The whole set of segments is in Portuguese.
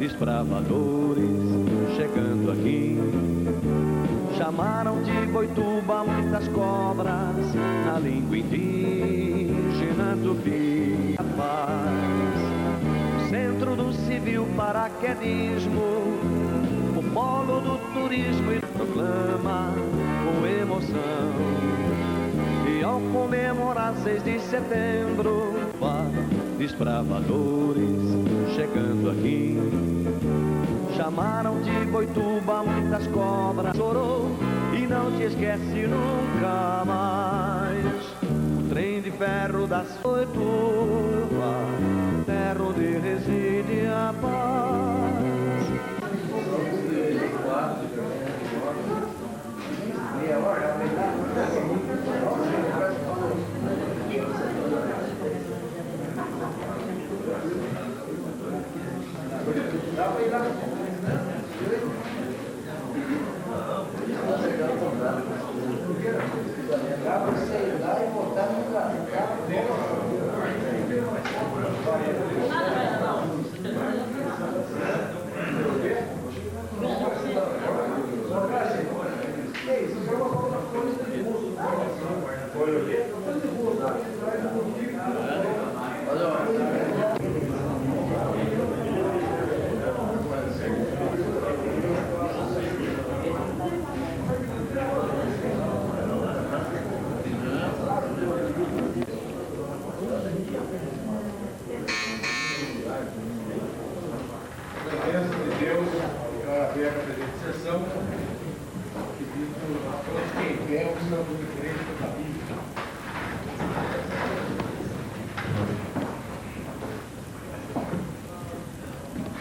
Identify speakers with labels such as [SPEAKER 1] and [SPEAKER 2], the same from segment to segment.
[SPEAKER 1] desbravadores chegando aqui. Chamaram de Boituva muitas cobras na língua indígena tupi. A paz, centro do civil paraquedismo, o polo do turismo e proclama com emoção. E ao comemorar 6 de setembro, desbravadores chegando aqui. Chamaram de Boituva muitas cobras, chorou e não te esquece nunca mais. O trem de ferro da Boituva, terra onde reside a paz.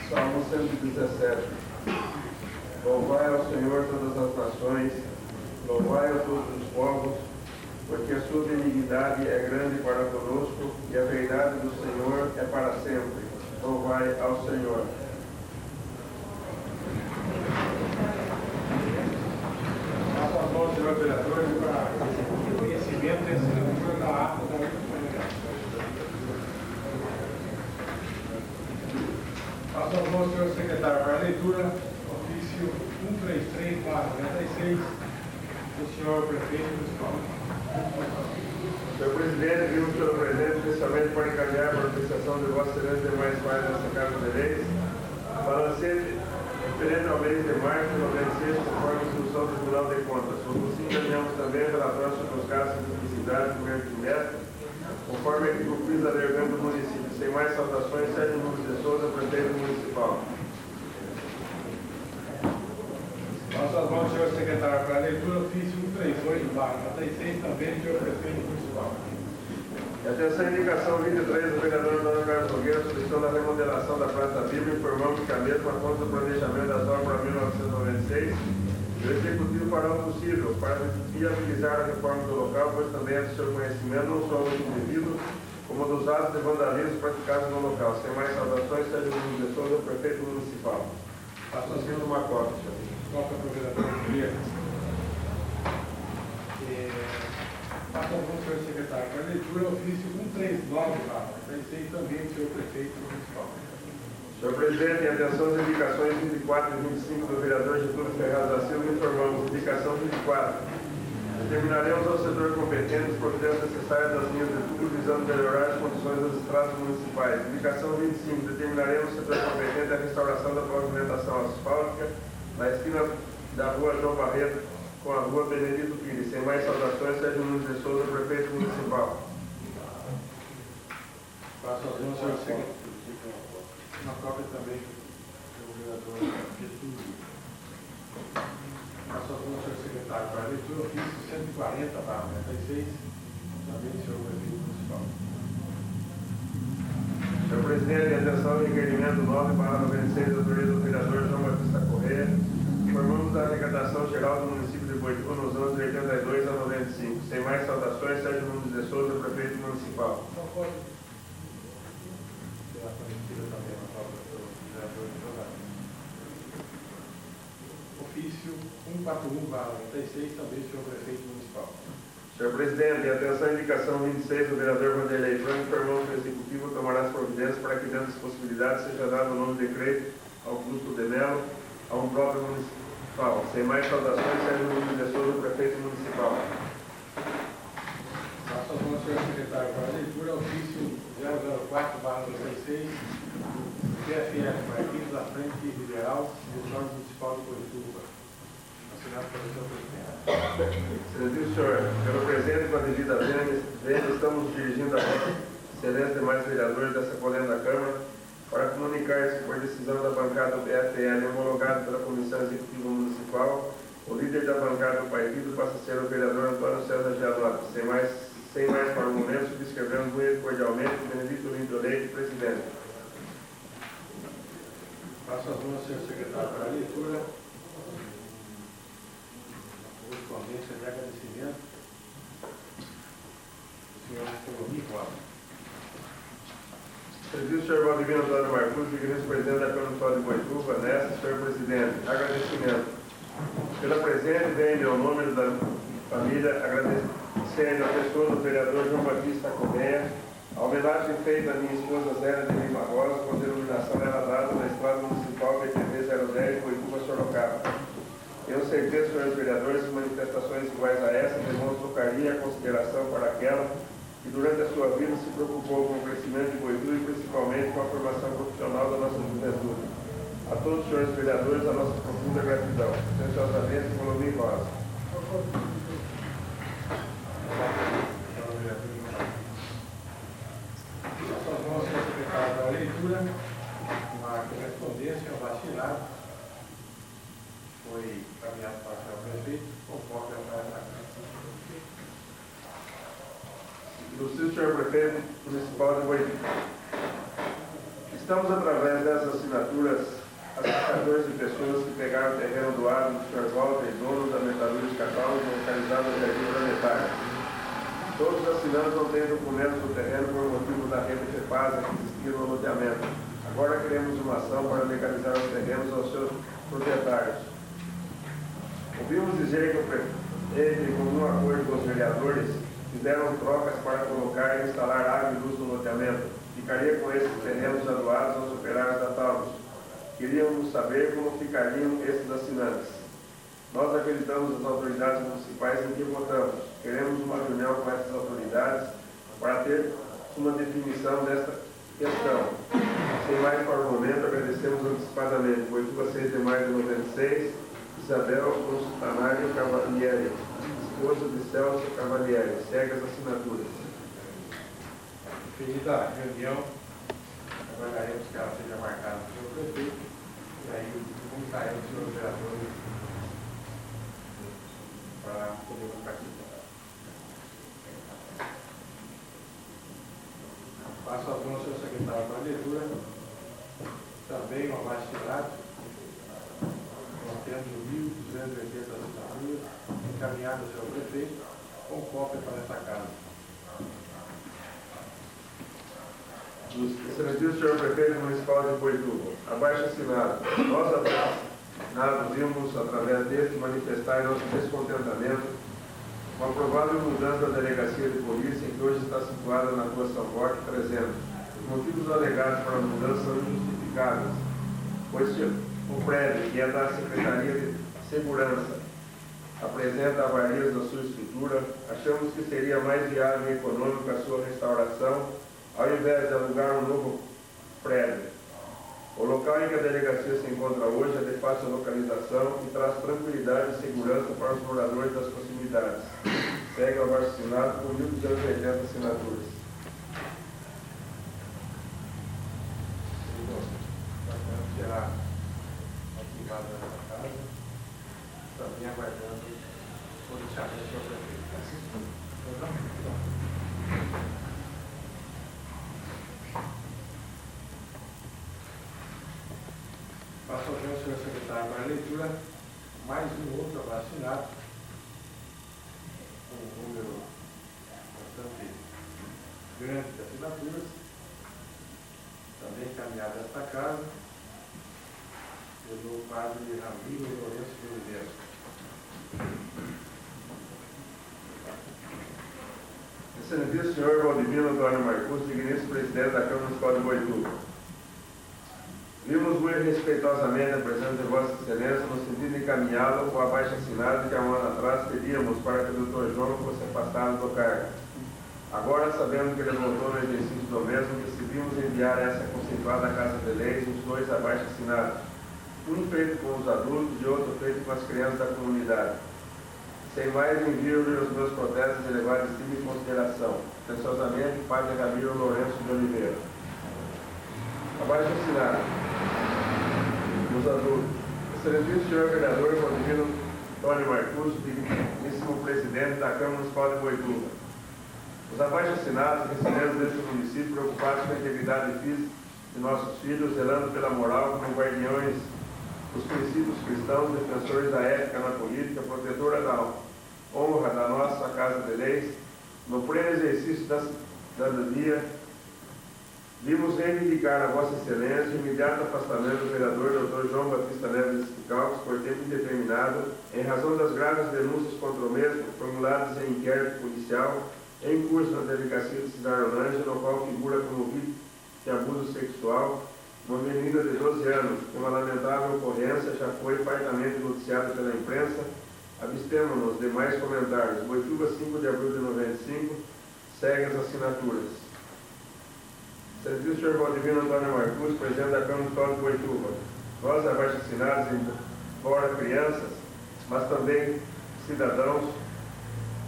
[SPEAKER 2] Salmo 117. Louvai ao Senhor todas as nações, louvai a todos os povos, porque a sua benignidade é grande para conosco e a verdade do Senhor é para sempre. Louvai ao Senhor.
[SPEAKER 3] Faça as mãos, senhor vereador, para conhecimento desse leitura da ata da última. Faça as mãos, senhor secretário, para a leitura, ofício 133/96, do senhor prefeito municipal.
[SPEAKER 2] Senhor presidente, vimos pelo presente, especialmente para encaminhar para a apreciação de Vossa Excelência e demais pares dessa Casa de Leis, balancete referente ao mês de março de 96, conforme a instrução do Tribunal de Contas. Como assim, encaminhamos também relatório sobre os casos de publicidade do governo de Neto, conforme artigo 15 da Lei Orgânica do município. Sem mais saudações, Sérgio Nunes de Souza, prefeito municipal.
[SPEAKER 3] Faça as mãos, senhor secretário, para a leitura, ofício 138/96, também do senhor prefeito municipal.
[SPEAKER 2] E atenção à indicação 23 do vereador Antônio Carlos Nogueira, solicitando a remodelação da Praça da Bíblia, informando que a mesma conta do planejamento das obras para 1996, o Executivo fará o possível para viabilizar a reforma do local, pois também é do seu conhecimento não só do indivíduo, como dos atos de vandalismo praticados no local. Sem mais saudações, Sérgio Nunes de Souza, prefeito municipal. Faço assim uma cópia, senhor.
[SPEAKER 3] Cópia para o vereador Nogueira. Faça as mãos, senhor secretário, para a leitura, ofício 139/96, também do senhor prefeito municipal.
[SPEAKER 2] Senhor presidente, em atenção às indicações 24 e 25 do vereador Getúlio Ferraz da Silva, informamos, indicação 24. Determinaremos ao setor competente as providências necessárias das linhas de tudo visando melhorar as condições das estradas municipais. Indicação 25. Determinaremos ao setor competente a restauração da pavimentação asfáltica na esquina da rua João Barreto com a rua Benedito Pires. Sem mais saudações, Sérgio Nunes de Souza, prefeito municipal.
[SPEAKER 3] Faço as mãos, senhor secretário. Uma cópia também do vereador Getúlio. Faço as mãos, senhor secretário, para a leitura, ofício 140/96, também do senhor prefeito municipal.
[SPEAKER 2] Senhor presidente, em atenção ao requerimento 9/96 da autoria do vereador João Batista Corrêa, informamos da arrecadação geral do município de Boituva nos anos de 82 a 95. Sem mais saudações, Sérgio Nunes de Souza, prefeito municipal.
[SPEAKER 3] Ofício 141/96, também do senhor prefeito municipal.
[SPEAKER 2] Senhor presidente, em atenção à indicação 26 do vereador Vanderlei Franco, informamos que o Executivo tomará as providências para que, dentro das possibilidades, seja dado o novo decreto Augusto de Mello, ao próprio municipal. Sem mais saudações, Sérgio Nunes de Souza, prefeito municipal.
[SPEAKER 3] Passo as mãos, senhor secretário, para a leitura, ofício 004/2006, PFF, Partido da Frente Liberal, Direção Municipal de Boituva. Assinado pelo senhor presidente.
[SPEAKER 2] Excelentíssimo senhor, pelo presente e com a devida vênia, estamos dirigindo a Vossa Excelência e demais vereadores dessa polêmica Câmara para comunicar que, por decisão da bancada do PFL, homologado pela Comissão Executiva Municipal, o líder da bancada do partido passa a ser o vereador Antônio César Giannotti. Sem mais para o momento, subscrevemos muito cordialmente Benedito Lindo Leite, presidente.
[SPEAKER 3] Passo as mãos, senhor secretário, para a leitura. Correspondência de agradecimento. O senhor Economia Rosa.
[SPEAKER 2] Excelentíssimo senhor Valdivino Antônio Marcos, digníssimo presidente da Câmara Municipal de Boituva, nesta, senhor presidente, agradecimento. Pela presente, vem em meu nome da família agradecendo a pessoa do vereador João Batista Correia, a homenagem feita à minha esposa Zélia de Lima Rosa, com denominação dela dada na Estrada Municipal PTV 010, Boituva, Sorocaba. Tenho certeza, senhores vereadores, que manifestações iguais a essa demonstram carinho e consideração para aquela que durante a sua vida se preocupou com o crescimento de Boituva e principalmente com a formação profissional da nossa juventude. A todos os senhores vereadores, a nossa profunda gratidão. Atenciosamente, Economia Rosa.
[SPEAKER 3] Passo as mãos, senhor secretário, para a leitura. Uma correspondência vacinada foi encaminhado para o senhor prefeito, conforme a carta.
[SPEAKER 2] Ilustríssimo senhor prefeito municipal de Boituva. Estamos, através dessas assinaturas, as 14 pessoas que pegaram o terreno doado do senhor Walter, dono da metalúrgica Paula, localizada no Jardim Planetário. Todos os assinantes não têm documentos do terreno por motivo da rede FEPASA que existia no loteamento. Agora queremos uma ação para legalizar os terrenos aos seus proprietários. Ouvimos dizer que o prefeito, em comum acordo com os vereadores, fizeram trocas para colocar e instalar água e luz no loteamento. Ficaria com esses terrenos adoados aos operários da Taurus. Queríamos saber como ficariam esses assinantes. Nós acreditamos nas autoridades municipais em que votamos. Queremos uma reunião com essas autoridades para ter uma definição desta questão. Sem mais para o momento, agradecemos antecipadamente. Boituva, 6 de maio de 96, Isabel Constanari Cavalieri, esposa de Celso Cavalieri. Segue as assinaturas.
[SPEAKER 3] Definida a reunião, aguardaremos que ela seja marcada pelo prefeito e aí comunicaremos os senhores vereadores para poder participar. Passo as mãos ao senhor secretário para a leitura. Também uma abaixo-assinado, contendo 1.280 assinaturas, encaminhado ao senhor prefeito, com cópia para esta casa.
[SPEAKER 2] Excelentíssimo senhor prefeito municipal de Boituva, abaixo assinado. Nós, assinado, vimos, através deste, manifestar nosso descontentamento com a provável mudança da delegacia de polícia, que hoje está situada na rua São Roque 300. Os motivos alegados para a mudança são injustificáveis, pois o prédio, que é da Secretaria de Segurança, apresenta avarias na sua estrutura. Achamos que seria mais viável e econômico a sua restauração, ao invés de alugar um novo prédio. O local em que a delegacia se encontra hoje é de fácil localização e traz tranquilidade e segurança para os moradores das proximidades. Segue o abaixo assinado com 1.280 assinaturas.
[SPEAKER 3] Será aplicado nessa casa, também aguardando o posicionamento do senhor prefeito. Passo ao senhor secretário para a leitura, mais um outro assinado, com um número bastante grande de assinaturas, também encaminhado a esta casa, pelo padre Ramiro Lourenço de Oliveira.
[SPEAKER 2] Excelentíssimo senhor Valdivino Antônio Marcos, digníssimo presidente da Câmara Municipal de Boituva. Vimos muito respeitosamente a presença de Vossa Excelência no sentido de encaminhá-lo com o abaixo-assinado que há um ano atrás pedíamos para que o Dr. João fosse afastado do cargo. Agora, sabendo que ele voltou no exercício do mesmo, decidimos enviar a essa conceituada Casa de Leis os dois abaixo-assinados, um feito com os adultos e outro feito com as crianças da comunidade. Sem mais, envio-lhe os meus protestos de elevada estima e consideração. Atenciosamente, Padre Ramiro Lourenço de Oliveira. Abaixo-assinado. Os adultos. Excelentíssimo senhor vereador Rodrigo Antônio Marcus, digníssimo presidente da Câmara Municipal de Boituva. Os abaixo-assinados recebemos deste município preocupados com a integridade física de nossos filhos, zelando pela moral como guardiões dos princípios cristãos, defensores da ética na política, protetora da honra da nossa Casa de Leis, no pleno exercício da cidadania, vimos reivindicar a Vossa Excelência o imediato afastamento do vereador Dr. João Batista Neves Espicalcos por tempo indeterminado, em razão das graves denúncias contra o mesmo, formuladas em inquérito policial, em curso na delegacia de Cidadolândia, no qual figura como vítima de abuso sexual uma menina de 12 anos. Uma lamentável ocorrência já foi fartamente noticiada pela imprensa. Abstemos-nos de mais comentários. Boituva, 5 de abril de 95, segue as assinaturas. Excelentíssimo senhor Valdivino Antônio Marcus, presidente da Câmara Municipal de Boituva. Nós, abaixo-assinados, embora crianças, mas também cidadãos,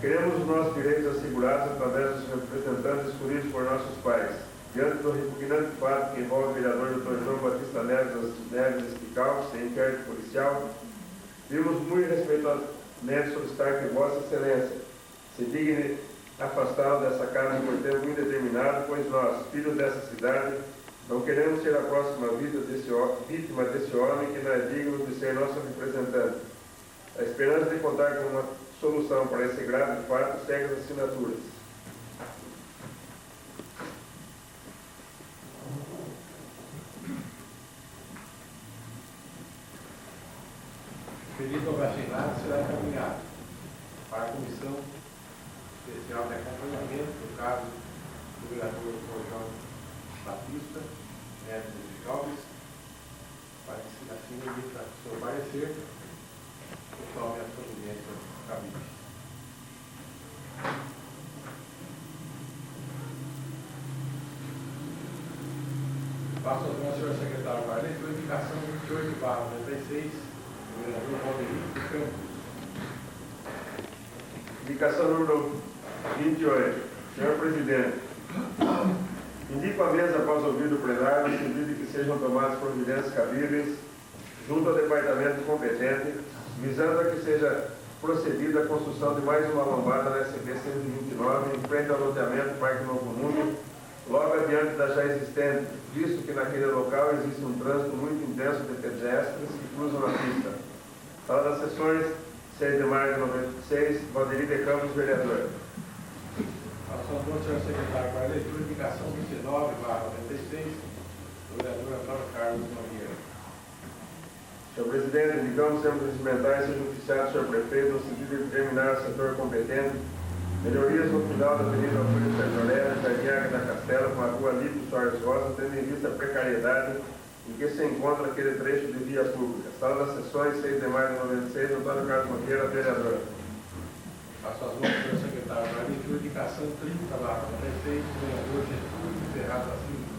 [SPEAKER 2] queremos os nossos direitos assegurados através dos representantes escolhidos por nossos pais. Diante do repugnante fato que envolve o vereador Dr. João Batista Neves Espicalcos em inquérito policial, vimos muito respeitosamente solicitar que Vossa Excelência se digne afastá-lo dessa casa por tempo indeterminado, pois nós, filhos dessa cidade, não queremos ser a próxima vítima desse homem que não é digno de ser nosso representante. A esperança de contar com uma solução para esse grave fato segue as assinaturas.
[SPEAKER 3] O pedido abaixo-assinado será encaminhado para a Comissão Especial de Acompanhamento do caso do vereador Dr. João Batista Neves Espicalcos, para que se assim emita seu parecer conforme a providência cabível. Passo as mãos ao senhor secretário para a leitura, indicação 28/96, do vereador Valdemiro de Campos.
[SPEAKER 2] Indicação número 28. Senhor Presidente, indico a mesa após ouvir o plenário no sentido de que sejam tomadas providências cabíveis junto ao departamento competente, visando a que seja procedida a construção de mais uma lombada na SB 129, em frente ao loteamento Parque Novo Mundo, logo adiante da já existente, visto que naquele local existe um trânsito muito intenso de pedestres que cruzam a pista. Sala das sessões, 6 de maio de 96, Valdemiro de Campos, vereador.
[SPEAKER 3] Passo as mãos ao senhor secretário para a leitura, indicação 29/96, do vereador Antônio Carlos Nogueira.
[SPEAKER 2] Senhor Presidente, indicamos sempre os mentais seja oficiado, senhor prefeito, no sentido de determinar o setor competente, melhorias no final da Avenida Alfredo Sérgio Jardim Águia da Castela, com a rua Lípio Soares Rosa, tendo em vista a precariedade em que se encontra aquele trecho de via pública. Sala das sessões, 6 de maio de 96, Antônio Carlos Nogueira, vereador.
[SPEAKER 3] Passo as mãos ao senhor secretário para a leitura, indicação 30/96, do vereador Getúlio Ferraz da Silva.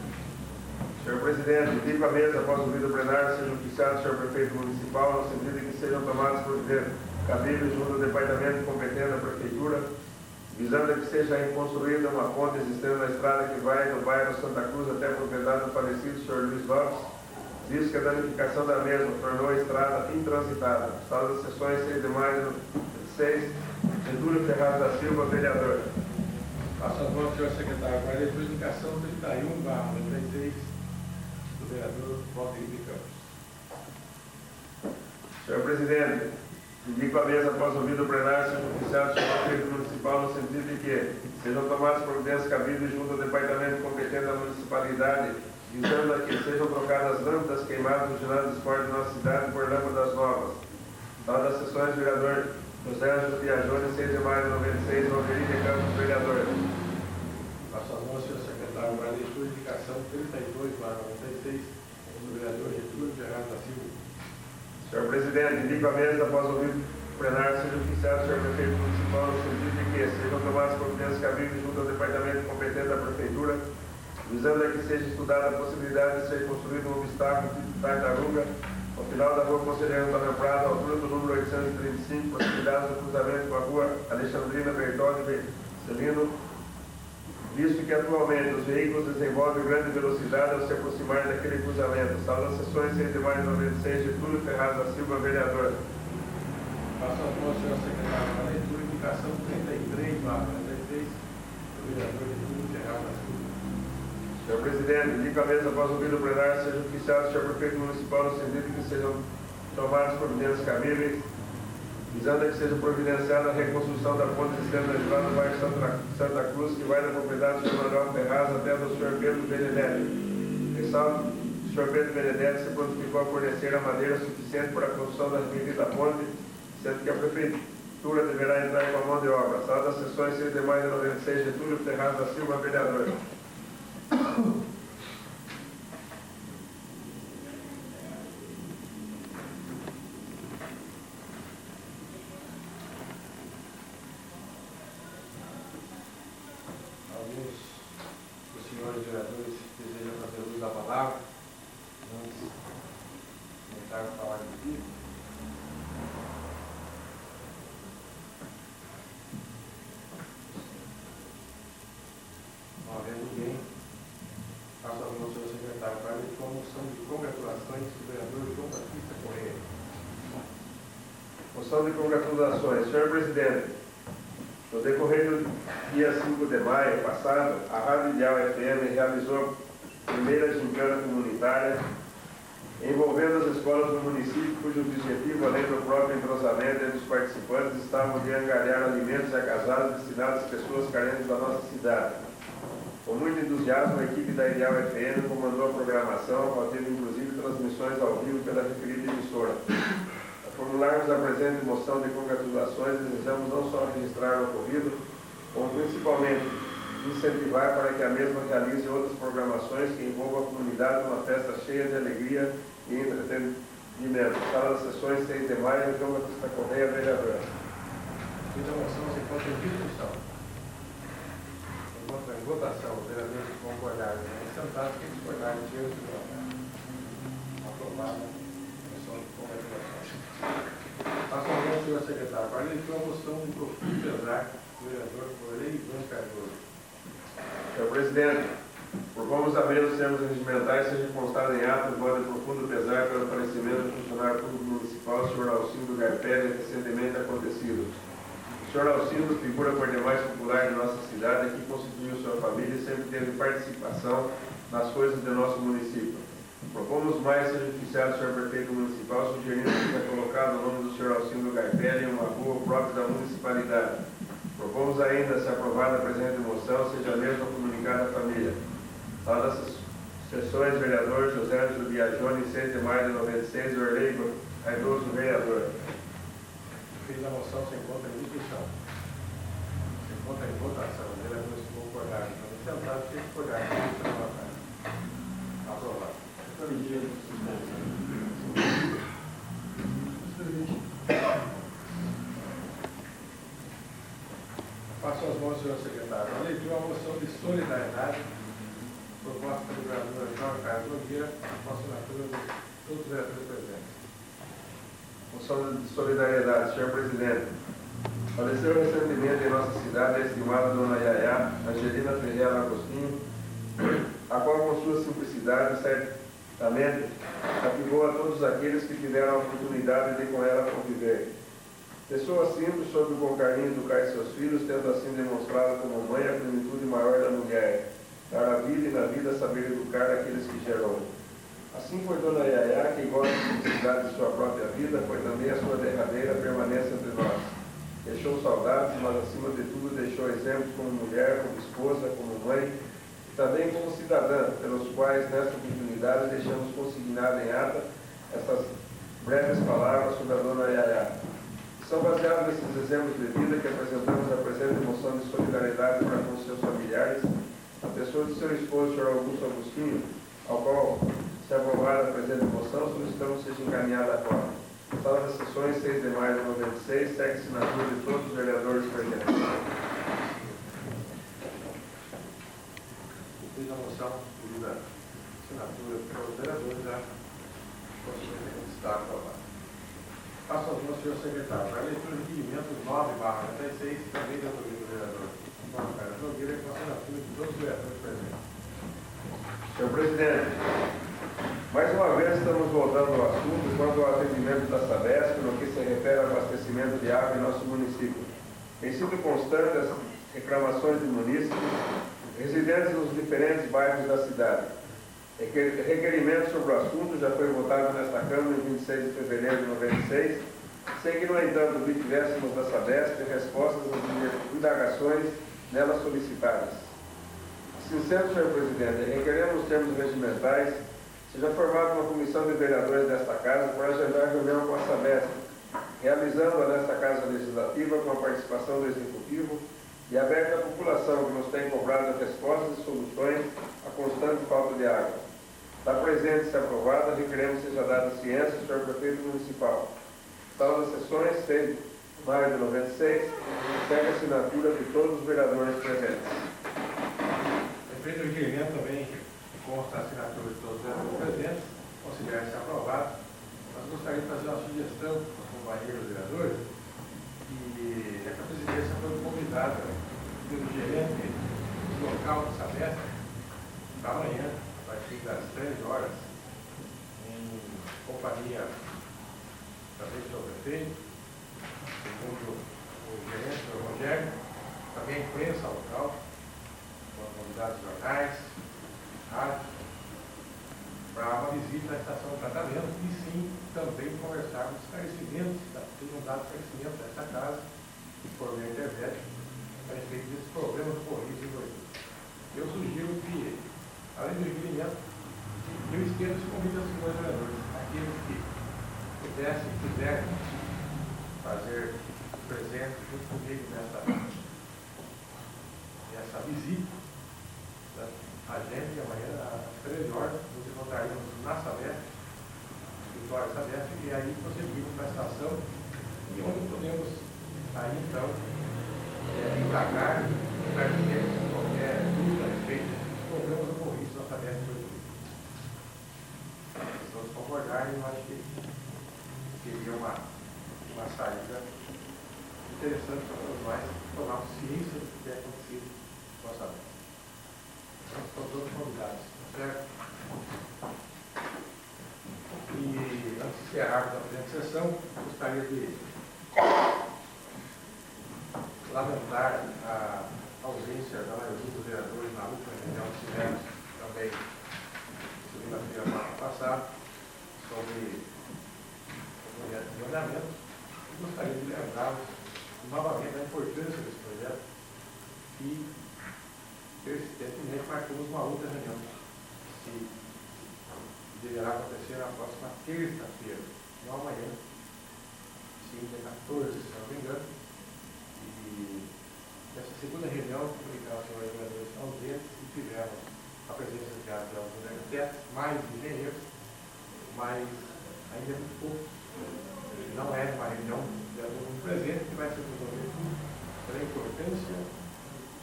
[SPEAKER 2] Senhor Presidente, indico a mesa após o vídeo plenário seja oficiado o senhor prefeito municipal, no sentido de que sejam tomadas providências cabíveis junto ao departamento competente da prefeitura, visando a que seja construída uma ponte existente na estrada que vai do bairro Santa Cruz até a propriedade do falecido senhor Luiz Lopes, visto que a danificação da mesma tornou a estrada intransitável. Sala das sessões, 6 de maio de 6, Getúlio Ferraz da Silva, vereador.
[SPEAKER 3] Passo as mãos ao senhor secretário para a leitura, indicação 31/96, do vereador Valdemiro de Campos.
[SPEAKER 2] Senhor Presidente, indico a mesa após o vídeo plenário seja oficiado o senhor prefeito municipal, no sentido de que sejam tomadas providências cabíveis junto ao departamento competente da municipalidade, visando a que sejam trocadas lâmpadas queimadas no ginásio de esporte da nossa cidade por lâmpadas novas. Sala das sessões, vereador José Ângelo Piagione, 6 de maio de 96, Valdemiro de Campos, vereador.
[SPEAKER 3] Passo as mãos ao senhor secretário para a leitura, indicação 32/96, do vereador Getúlio Ferraz da Silva.
[SPEAKER 2] Senhor presidente, indico a mesa, após ouvir o plenário, seja oficiado o senhor prefeito municipal no sentido de que sejam tomadas providências cabíveis junto ao departamento competente da prefeitura, visando a que seja estudada a possibilidade de ser construído um obstáculo de tartaruga ao final da rua Conselheiro Antônio Prado, à altura do número 835, possibilidade do cruzamento com a rua Alexandrina Bertoldi Celino, visto que atualmente os veículos desenvolvem grande velocidade ao se aproximarem daquele cruzamento. Sala das sessões 6 de maio de 96, Getúlio Ferraz da Silva, vereador.
[SPEAKER 3] Passo a mão ao senhor secretário para a leitura, indicação 33/16, do vereador Getúlio Ferraz da Silva.
[SPEAKER 2] Senhor presidente, indico a mesa, após ouvir o plenário, seja oficiado o senhor prefeito municipal no sentido de que sejam tomadas providências cabíveis, visando a que seja providenciada a reconstrução da ponte sistema derivada do bairro Santa Cruz, que vai da propriedade do senhor Manuel Ferraz até a do senhor Pedro Benedetti. Ressalto que o senhor Pedro Benedetti se prontificou a fornecer a madeira suficiente para a construção da referida ponte, sendo que a prefeitura deverá entrar com a mão de obra. Sala das sessões 6 de maio de 96, Getúlio Ferraz da Silva, vereador.
[SPEAKER 3] Alguns dos senhores vereadores desejam fazer uso da palavra, antes de começar a falar aqui. Não havendo ninguém, passo a mão ao senhor secretário para a moção de congratulações do vereador João Batista Correia.
[SPEAKER 2] Moção de congratulações. Senhor presidente, no decorrer do dia 5 de maio passado, a Rádio Ideal FM realizou a primeira gincana comunitária envolvendo as escolas do município, cujo objetivo, além do próprio entrosamento entre os participantes, estava de angariar alimentos e agasalhos destinados às pessoas carentes da nossa cidade. Com muito entusiasmo, a equipe da Ideal FM comandou a programação, teve inclusive transmissões ao vivo pela referida emissora. Ao formularmos a presente moção de congratulações, desejamos não só registrar o ocorrido, como principalmente incentivar para que a mesma realize outras programações que envolvam a comunidade numa festa cheia de alegria e entretenimento. Sala das sessões 6 de maio, João Batista Correia, vereador.
[SPEAKER 3] Fiz a moção, se encontra em discussão. Encontra em votação, os vereadores que concordarem, sentados, quem discordarem, tira o seu lugar. Aprovada a moção de congratulações. Passo a mão ao senhor secretário para a leitura a moção de profundo pesar do vereador Orley Ivan Cardoso.
[SPEAKER 2] Senhor presidente, propomos a mesa os termos regimentais seja constado em ato o voto de profundo pesar pelo falecimento do funcionário público municipal, senhor Alcindo Garpelli, recentemente acontecido. O senhor Alcindo, figura por demais popular de nossa cidade, que constituiu sua família e sempre teve participação nas coisas do nosso município. Propomos mais seja oficiado o senhor prefeito municipal, sugerindo que seja colocado o nome do senhor Alcindo Garpelli em uma rua própria da municipalidade. Propomos ainda, se aprovada a presente moção, seja a mesma comunicada à família. Sala das sessões, vereador José Ângelo Biagioni, 6 de maio de 96, Orley Cardoso, vereador.
[SPEAKER 3] Fiz a moção, se encontra em discussão. Se encontra em votação, os vereadores que concordarem, sentados, quem discordarem, tira o seu lugar. Aprovado. Passo as mãos ao senhor secretário. A leitura é uma moção de solidariedade proposta pelo vereador João Carlos Nogueira, com a assinatura de todos os vereadores presentes.
[SPEAKER 2] Moção de solidariedade, senhor presidente. Faleceu recentemente em nossa cidade a estimada dona Yaya Angelina Ferreira Agostinho, a qual com sua simplicidade certamente cativou a todos aqueles que tiveram a oportunidade de com ela conviver. Pessoa simples, soube com carinho educar seus filhos, tendo assim demonstrado como mãe a plenitude maior da mulher, dar a vida e na vida saber educar aqueles que gerou. Assim foi dona Yaya, que igual à simplicidade de sua própria vida, foi também a sua derradeira permanência entre nós. Deixou saudades, mas acima de tudo deixou exemplos como mulher, como esposa, como mãe, e também como cidadã, pelos quais nesta oportunidade deixamos consignada em ata essas breves palavras sobre a dona Yaya. São baseados nesses exemplos de vida que apresentamos a presente moção de solidariedade para com seus familiares, a pessoa de seu esposo, Sr. Augusto Agostinho, ao qual Se aprovada a presente moção, solicitamos que seja encaminhada a cópia. Sala das sessões, 6 de maio de 96, segue a assinatura de todos os vereadores presentes.
[SPEAKER 3] Fiz a moção pedida assinatura pelos vereadores, já está aprovado. Passo ao senhor secretário. Para a leitura de requerimentos 9/96, também da autoria do vereador João Carlos Nogueira, com a assinatura de todos os vereadores presentes.
[SPEAKER 2] Senhor presidente, mais uma vez estamos voltando ao assunto quanto ao atendimento da Sabesp no que se refere ao abastecimento de água em nosso município. Tem sido constante as reclamações de munícipes residentes nos diferentes bairros da cidade. Requerimento sobre o assunto já foi votado nesta Câmara em 26 de fevereiro de 96, sem que, no entanto, obtivéssemos da Sabesp respostas às indagações nelas solicitadas. Assim sendo, senhor presidente, requeremos os termos regimentais, seja formada uma comissão de vereadores desta Casa para agendar reunião com a Sabesp, realizando-a nesta Casa Legislativa com a participação do Executivo e aberta à população que nos tem cobrado respostas e soluções à constante falta de água. Está presente, se aprovada, requeremos seja dada ciência ao senhor prefeito municipal. Sala das sessões, 6 de maio de 96, segue a assinatura de todos os vereadores presentes.
[SPEAKER 3] Feito o requerimento também consta a assinatura de todos os vereadores presentes, considera-se aprovado. Nós gostaríamos de fazer uma sugestão aos companheiros vereadores, e a presidência foi convidada pelo gerente local do Sabesp, da manhã, a partir das 13 horas, em companhia também do seu prefeito, segundo o gerente do Rogério, também a imprensa local, com convidados de jornais, rádio, para uma visita à estação de tratamento e sim também conversar com esclarecimentos, sejam dados esclarecimentos desta casa, por meio da internet, a respeito desses problemas ocorridos em Goiânia. Eu sugiro que, além do requerimento, eu estenda esse convite aos senhores vereadores, aqueles que pudessem, quiserem fazer presente junto comigo nessa visita. A gente, amanhã, às 13 horas, nos encontraremos na Sabesp, escritório Sabesp, e aí prosseguimos para a estação, e onde podemos, aí então, indagar, esclarecer qualquer dúvida a respeito dos problemas ocorridos na Sabesp de hoje. Se todos concordarem, eu acho que seria uma saída interessante para todos nós tomarmos ciência do que tem acontecido com a Sabesp. Estão todos convidados, certo? E antes de encerrarmos a presente sessão, gostaria de lamentar a ausência da maioria dos vereadores na última reunião que tivemos também segunda-feira passada sobre o projeto de andamento. E gostaria de lembrá-los novamente da importância desse projeto e persistentemente marcamos uma outra reunião que deverá acontecer na próxima terça-feira, não amanhã, sim, dia 14, se não me engano. E nessa segunda reunião, comunicar aos senhores vereadores ausentes, e tivemos a presença de alguns arquitetos, mais engenheiros, mas ainda é muito pouco. Não é uma reunião de aluno presente que vai ser resolvido pela importância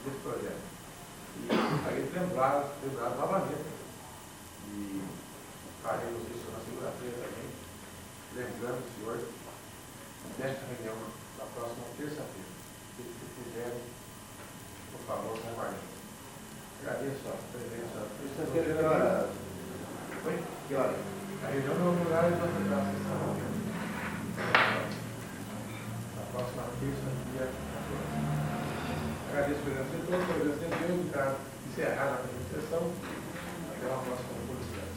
[SPEAKER 3] desse projeto. E gostaria de lembrar novamente, e faremos isso na segunda-feira também, lembrando o senhor desta reunião na próxima terça-feira. Se quiserem, por favor, compartilhem. Agradeço a presença.
[SPEAKER 1] Terça-feira, que hora?
[SPEAKER 3] Oi?
[SPEAKER 1] Que hora?
[SPEAKER 3] A reunião no horário da sessão. Na próxima terça, dia 14. Agradeço a presença de todos, a presença de Deus, para encerrar a presente sessão. Até a próxima oportunidade.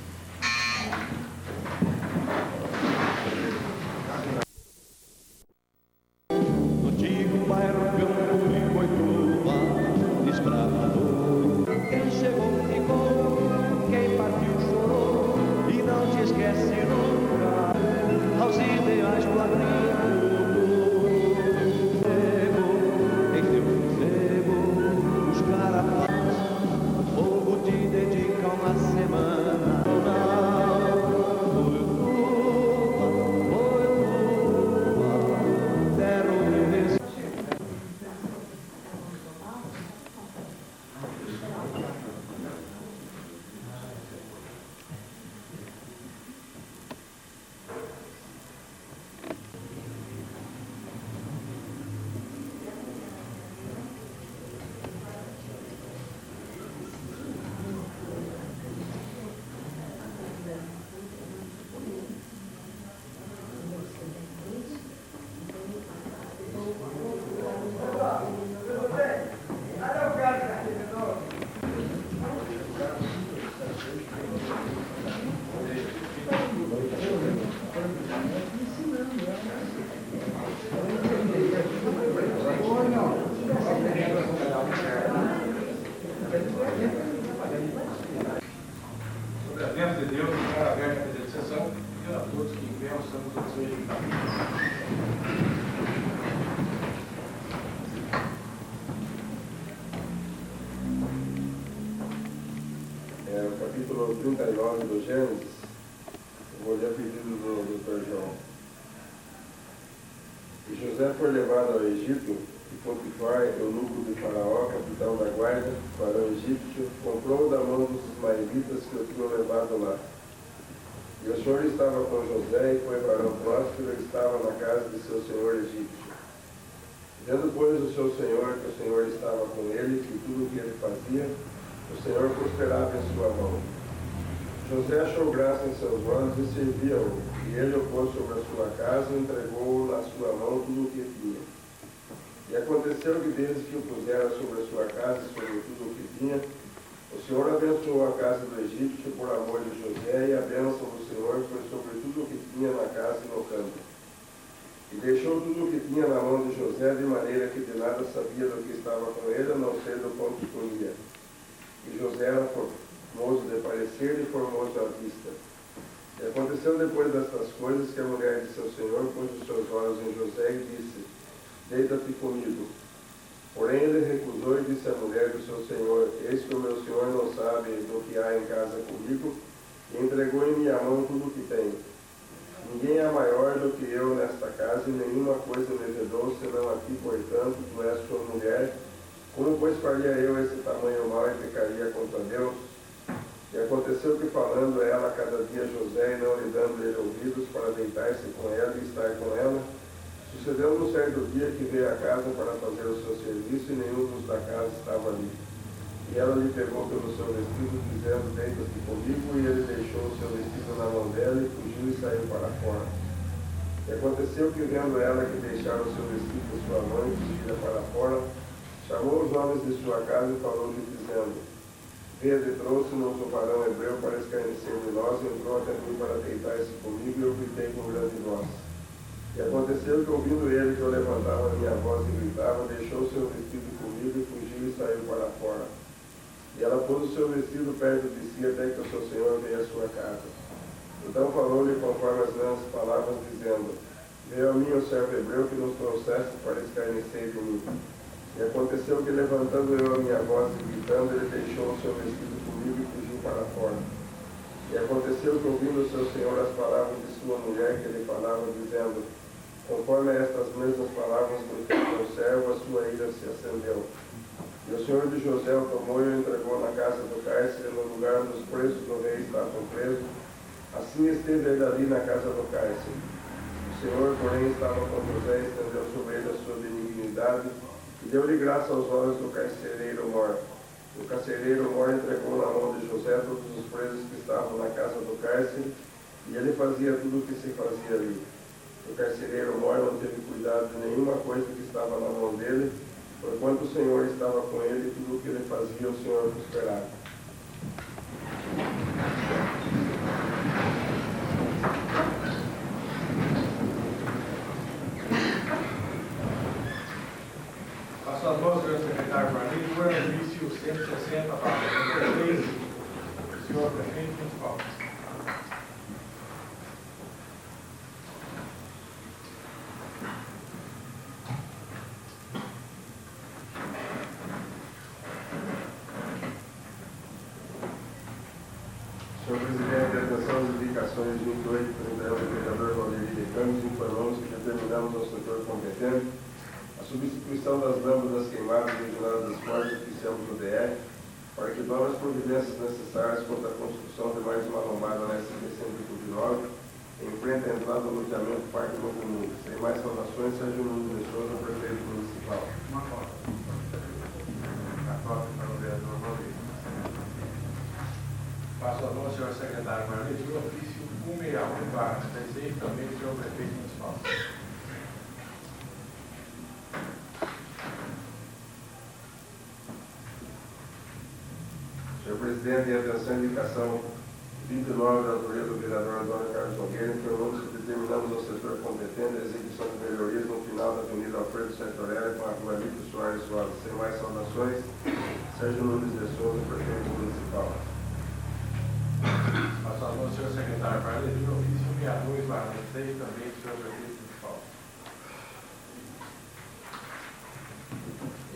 [SPEAKER 1] No antigo bairro Campo de Boituva, desbravador. Quem chegou ficou, quem partiu chorou, e não te esquece nunca aos ideais do agricultor. Em teu fazego, buscar a paz, o fogo te dedica uma semana. Não
[SPEAKER 2] capítulo 39 do Gênesis, eu vou ler a pedido do Dr. João. E José foi levado ao Egito, e Potifar, eunuco de Faraó, capitão da guarda, varão egípcio, comprou da mão dos ismaelitas que o tinham levado lá. E o Senhor estava com José, e foi varão próspero, e estava na casa de seu senhor egípcio. Vendo, pois, o seu senhor, que o Senhor estava com ele, e tudo o que ele fazia, o Senhor prosperava em sua mão. José achou graça em seus olhos e servia-o, e ele o pôs sobre a sua casa e entregou na sua mão tudo o que tinha. E aconteceu que desde que o pusera sobre a sua casa e sobre tudo o que tinha, o Senhor abençoou a casa do egípcio por amor de José, e a bênção do Senhor foi sobre tudo o que tinha na casa e no campo. E deixou tudo o que tinha na mão de José, de maneira que de nada sabia do que estava com ele, a não ser do quanto comia. E José era formoso de parecer e formoso à vista. E aconteceu depois destas coisas que a mulher de seu senhor pôs os seus olhos em José e disse: Deita-te comigo. Porém ele recusou e disse à mulher do seu senhor: Eis que o meu senhor não sabe do que há em casa comigo, e entregou em minha mão tudo o que tem. Ninguém é maior do que eu nesta casa, e nenhuma coisa me vedou, senão a ti, portanto, tu és sua mulher. Como, pois, faria eu esse tamanho mal e pecaria contra Deus? E aconteceu que, falando ela cada dia a José, e não lhe dando ele ouvidos para deitar-se com ela e estar com ela, sucedeu num certo dia que veio à casa para fazer o seu serviço, e nenhum dos da casa estava ali. E ela lhe pegou pelo seu vestido, dizendo: Deita-te comigo, e ele deixou o seu vestido na mão dela, e fugiu e saiu para fora. E aconteceu que, vendo ela que deixara o seu vestido de sua mãe e fugira para fora, chamou os homens de sua casa e falou-lhe, dizendo: Vede, trouxe-nos um varão hebreu para escarnecer de nós, e entrou até mim para deitar-se comigo, e eu gritei com grande voz. E aconteceu que, ouvindo ele que eu levantava a minha voz e gritava, deixou o seu vestido comigo, e fugiu e saiu para fora. E ela pôs o seu vestido perto de si, até que o seu senhor veio à sua casa. Então falou-lhe conforme as mesmas palavras, dizendo: Veio a mim o servo hebreu que nos trouxeste para escarnecer de mim. E aconteceu que, levantando eu a minha voz e gritando, ele deixou o seu vestido comigo e fugiu para fora. E aconteceu que, ouvindo o seu senhor as palavras de sua mulher, que ele falava, dizendo: Conforme a estas mesmas palavras do teu servo, a sua ira se acendeu. E o senhor de José o tomou e o entregou na casa do cárcere, no lugar onde os presos do rei estavam presos. Assim esteve ele ali na casa do cárcere. O Senhor, porém, estava com José e estendeu sobre ele a sua benignidade, e deu-lhe graça aos olhos do carcereiro mor. O carcereiro mor entregou na mão de José todos os presos que estavam na casa do cárcere, e ele fazia tudo o que se fazia ali. O carcereiro mor não teve cuidado de nenhuma coisa que estava na mão dele, porquanto o Senhor estava com ele, e tudo o que ele fazia, o Senhor prosperava.
[SPEAKER 3] Passo as mãos, senhor secretário Marlene, por ofício 160, página 33, o senhor prefeito municipal.
[SPEAKER 2] Senhor Presidente, atenção às indicações de 28 do vereador Valderi de Campos, informamos que determinamos ao setor competente a substituição das lâmpadas queimadas originadas das portas que oficiamos no DR, para que novas providências necessárias quanto à construção de mais uma lombada na SC-139, em frente à entrada do loteamento Parque Novo Mundo. Sem mais saudações, Sérgio Nunes de Souza, prefeito municipal.
[SPEAKER 3] Uma foto. A foto para o vereador Valderi. Passo a mão, senhor secretário Marlene, por ofício 161/36, também senhor prefeito municipal.
[SPEAKER 2] Senhor Presidente, em atenção à indicação 29 da autoria do vereador Antônio Carlos Nogueira, informamos que determinamos ao setor competente a execução de melhorias no final da Avenida Alfredo Sertorelli com a rua Lito Soares Rosa. Sem mais saudações, Sérgio Nunes de Souza, prefeito municipal.
[SPEAKER 3] Passo a mão, senhor secretário Marlene, por ofício 162/26, também senhor prefeito municipal.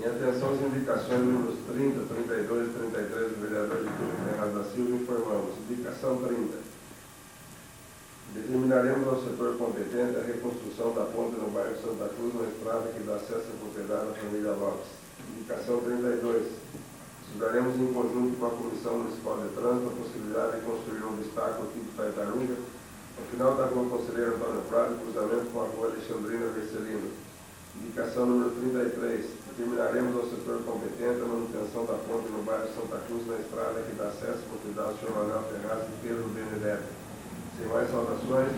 [SPEAKER 2] Em atenção às indicações números 30, 32 e 33 do vereador Getúlio Ferraz da Silva, informamos. Indicação 30. Determinaremos ao setor competente a reconstrução da ponte no bairro Santa Cruz, na estrada que dá acesso à propriedade da família Lopes. Indicação 32. Estudaremos em conjunto com a Comissão Municipal de Trânsito a possibilidade de construir um obstáculo tipo Tartaruga no final da rua Conselheiro Antônio Prado, cruzamento com a rua Alexandrina Vercelino. Indicação número 33. Determinaremos ao setor competente a manutenção da ponte no bairro Santa Cruz, na estrada que dá acesso à propriedade do Sr. Manuel Ferraz e Pedro Benedetti. Sem mais saudações,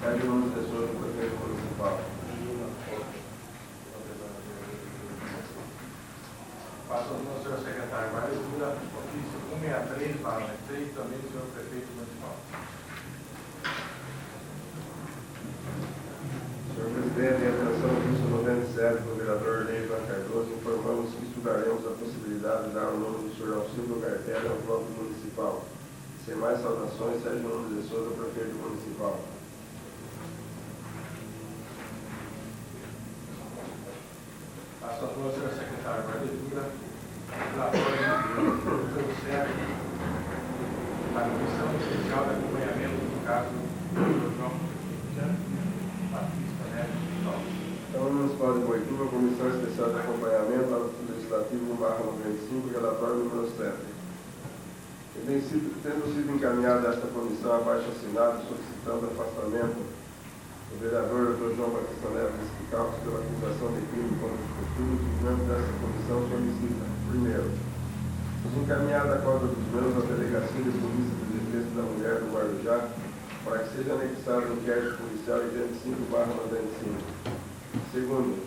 [SPEAKER 2] Sérgio Nunes de Souza, prefeito municipal.
[SPEAKER 3] Passo ao senhor secretário. Vai leitura ofício 163/93, também do senhor prefeito municipal.
[SPEAKER 2] Senhor presidente, em atenção ao ofício 97 do vereador Leiva Cardoso, informamos que estudaremos a possibilidade de dar o nome do senhor Alcildo Cartelli ao bloco municipal. Sem mais saudações, Sérgio Nunes de Souza, prefeito municipal.
[SPEAKER 3] Passo a palavra ao senhor secretário. Vai leitura relatório do CEP da Comissão Especial de Acompanhamento do caso do João Batista Neto.
[SPEAKER 2] Câmara Municipal de Boituva, Comissão Especial de Acompanhamento ao Legislativo /95, relatório número 7. Tendo sido encaminhada a esta comissão abaixo assinado solicitando afastamento do vereador Dr. João Batista Neto Esquicalcos pela acusação de crime contra os costumes, os membros desta comissão solicitam, primeiro, nos encaminhada a cópia dos membros da Delegacia de Polícia de Defesa da Mulher do Guarujá para que seja anexado o inquérito policial 85/95. Segundo,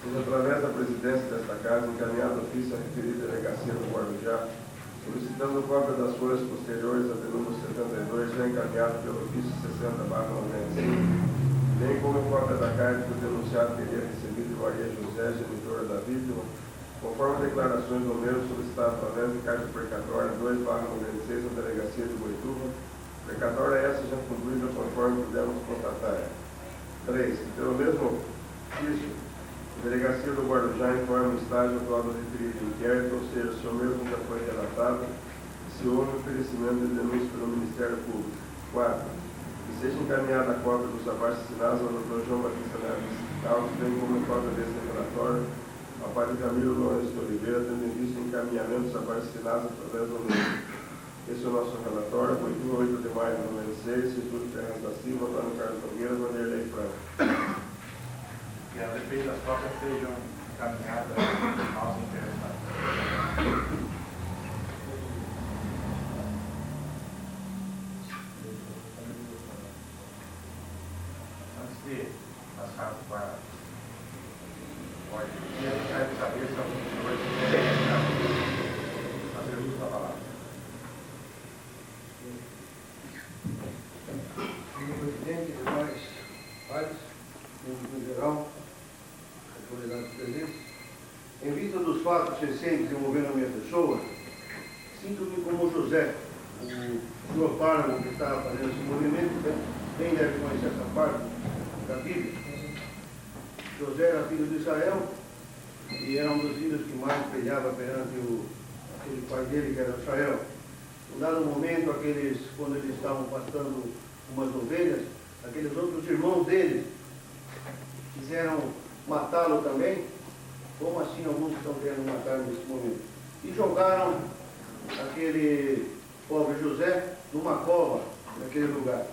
[SPEAKER 2] seja através da presidência desta casa encaminhado ofício à referida Delegacia do Guarujá solicitando cópia das folhas posteriores a número 72, já encaminhado pelo ofício 60/95, bem como cópia da carta que o denunciado teria recebido de Maria José, genitora da vítima, conforme declarações do mesmo solicitado através de carta precatória 2/96 da Delegacia de Boituva, precatória essa já concluída conforme pudemos constatar. 3. Pelo mesmo ofício, a Delegacia do Guarujá informa o estágio atual do referido inquérito, ou seja, se o mesmo já foi relatado, se houve oferecimento de denúncia pelo Ministério Público. 4. Que seja encaminhada a cópia dos abaixo assinados ao Dr. João Batista Neto Esquicalcos, bem como a cópia desse relatório ao Padre Camilo Lourenço de Oliveira, tendo em vista o encaminhamento dos abaixo assinados através do mesmo. Esse é o nosso relatório, 8 de maio de 96, Getúlio Ferraz da Silva, Antônio Carlos Nogueira, Vanderlei Franco.
[SPEAKER 3] Que as defesas próprias sejam encaminhadas aos interessados. Antes de passar para o ordem do dia, eu quero saber se algum senhor quer fazer uso da palavra.
[SPEAKER 4] Senhor presidente, demais pares, público em geral, autoridades presentes, em vista dos fatos recentes envolvendo a minha pessoa, sinto-me como José, o senhor Páramo que estava fazendo esse movimento, bem deve conhecer essa parte da Bíblia. José era filho de Israel e era um dos filhos que mais brilhava perante aquele pai dele, que era Israel. Em dado momento, quando eles estavam pastando umas ovelhas, aqueles outros irmãos deles quiseram matá-lo também, como assim alguns estão querendo matar nesse momento, e jogaram aquele pobre José numa cova, naquele lugar.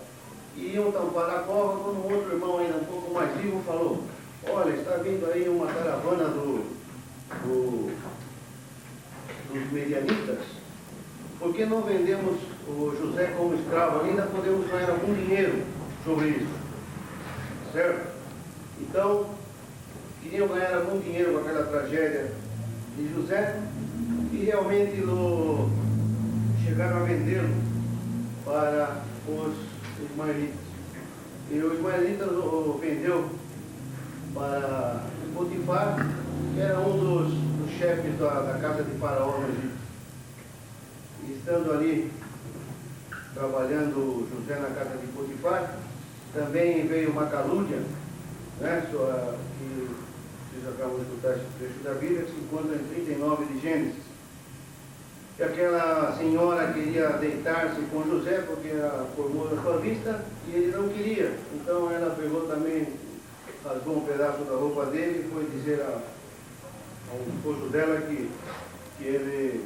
[SPEAKER 4] E iam tampar a cova, quando um outro irmão ainda um pouco mais vivo falou: olha, está vindo aí uma caravana dos medianitas, por que não vendemos o José como escravo? Ainda podemos ganhar algum dinheiro sobre isso, certo? Então, queriam ganhar algum dinheiro com aquela tragédia de José e realmente chegaram a vendê-lo para os ismaelitas. E o ismaelita o vendeu para Potifar, que era um dos chefes da casa de Faraó no Egito. E estando ali, trabalhando José na casa de Potifar, também veio uma calúnia, né, que vocês acabam de escutar esse trecho da Bíblia, que se encontra em 39 de Gênesis. Que aquela senhora queria deitar-se com José porque era formoso à sua vista e ele não queria. Então ela pegou também, rasgou um pedaço da roupa dele e foi dizer ao esposo dela que ele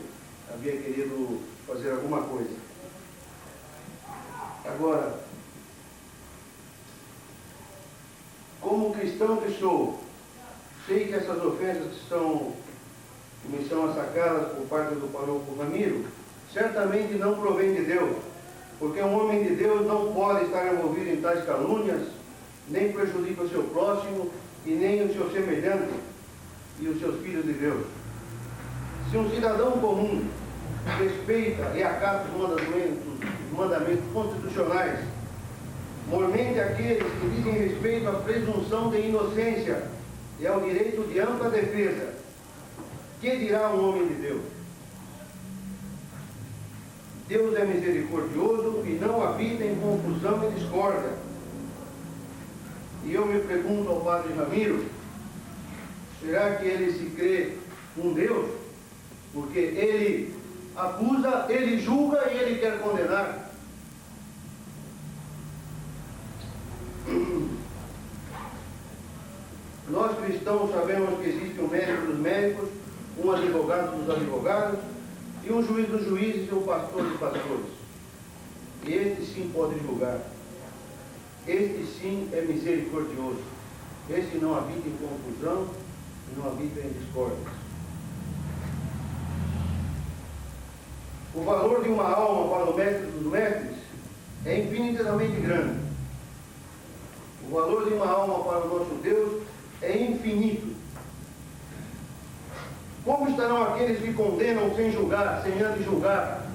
[SPEAKER 4] havia querido fazer alguma coisa. Agora, como cristão que sou, sei que essas ofensas que me são assacadas por parte do Paroco Ramiro, certamente não provém de Deus, porque um homem de Deus não pode estar envolvido em tais calúnias, nem prejudica o seu próximo e nem o seu semelhante e os seus filhos de Deus. Se um cidadão comum respeita e acata os mandamentos constitucionais, mormente aqueles que dizem respeito à presunção de inocência e ao direito de ampla defesa, que dirá um homem de Deus? Deus é misericordioso e não habita em confusão e discórdia. E eu me pergunto ao padre Ramiro, será que ele se crê um Deus? Porque ele acusa, ele julga e ele quer condenar. Nós cristãos sabemos que existe um médico dos médicos, um advogado dos advogados, e um juiz dos juízes e um pastor dos pastores. E este sim pode julgar. Este sim é misericordioso. Este não habita em confusão e não habita em discórdia. O valor de uma alma para o mestre dos mestres é infinitamente grande. O valor de uma alma para o nosso Deus é infinito. Como estarão aqueles que condenam sem julgar, sem antes julgar?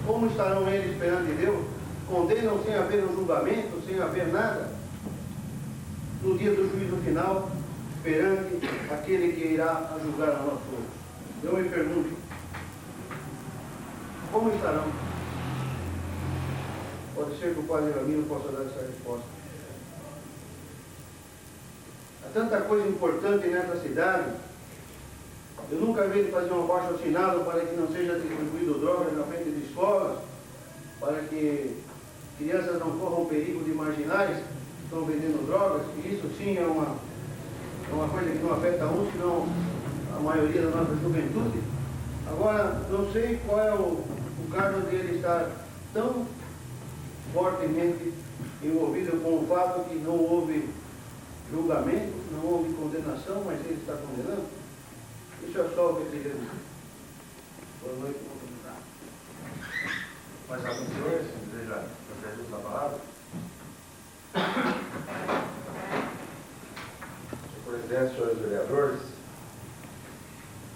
[SPEAKER 4] Como estarão eles perante Deus? Condenam sem haver um julgamento, sem haver nada? No dia do juízo final, perante aquele que irá julgar a nós todos. Eu me pergunto, como estarão? Pode ser que o padre Ramiro possa dar essa resposta. Há tanta coisa importante nessa cidade. Eu nunca vi ele fazer um abaixo assinado para que não seja distribuído drogas na frente de escolas, para que crianças não corram perigo de marginais que estão vendendo drogas, e isso sim é uma coisa que não afeta uns, senão a maioria da nossa juventude. Agora, não sei qual é o caso dele estar tão fortemente envolvido com o fato que não houve julgamento, não houve condenação, mas ele está condenando. Isso é só o que eu queria dizer. Boa noite,
[SPEAKER 2] Mais algum senhor, se deseja fazer uso da palavra? Senhor presidente, senhores vereadores,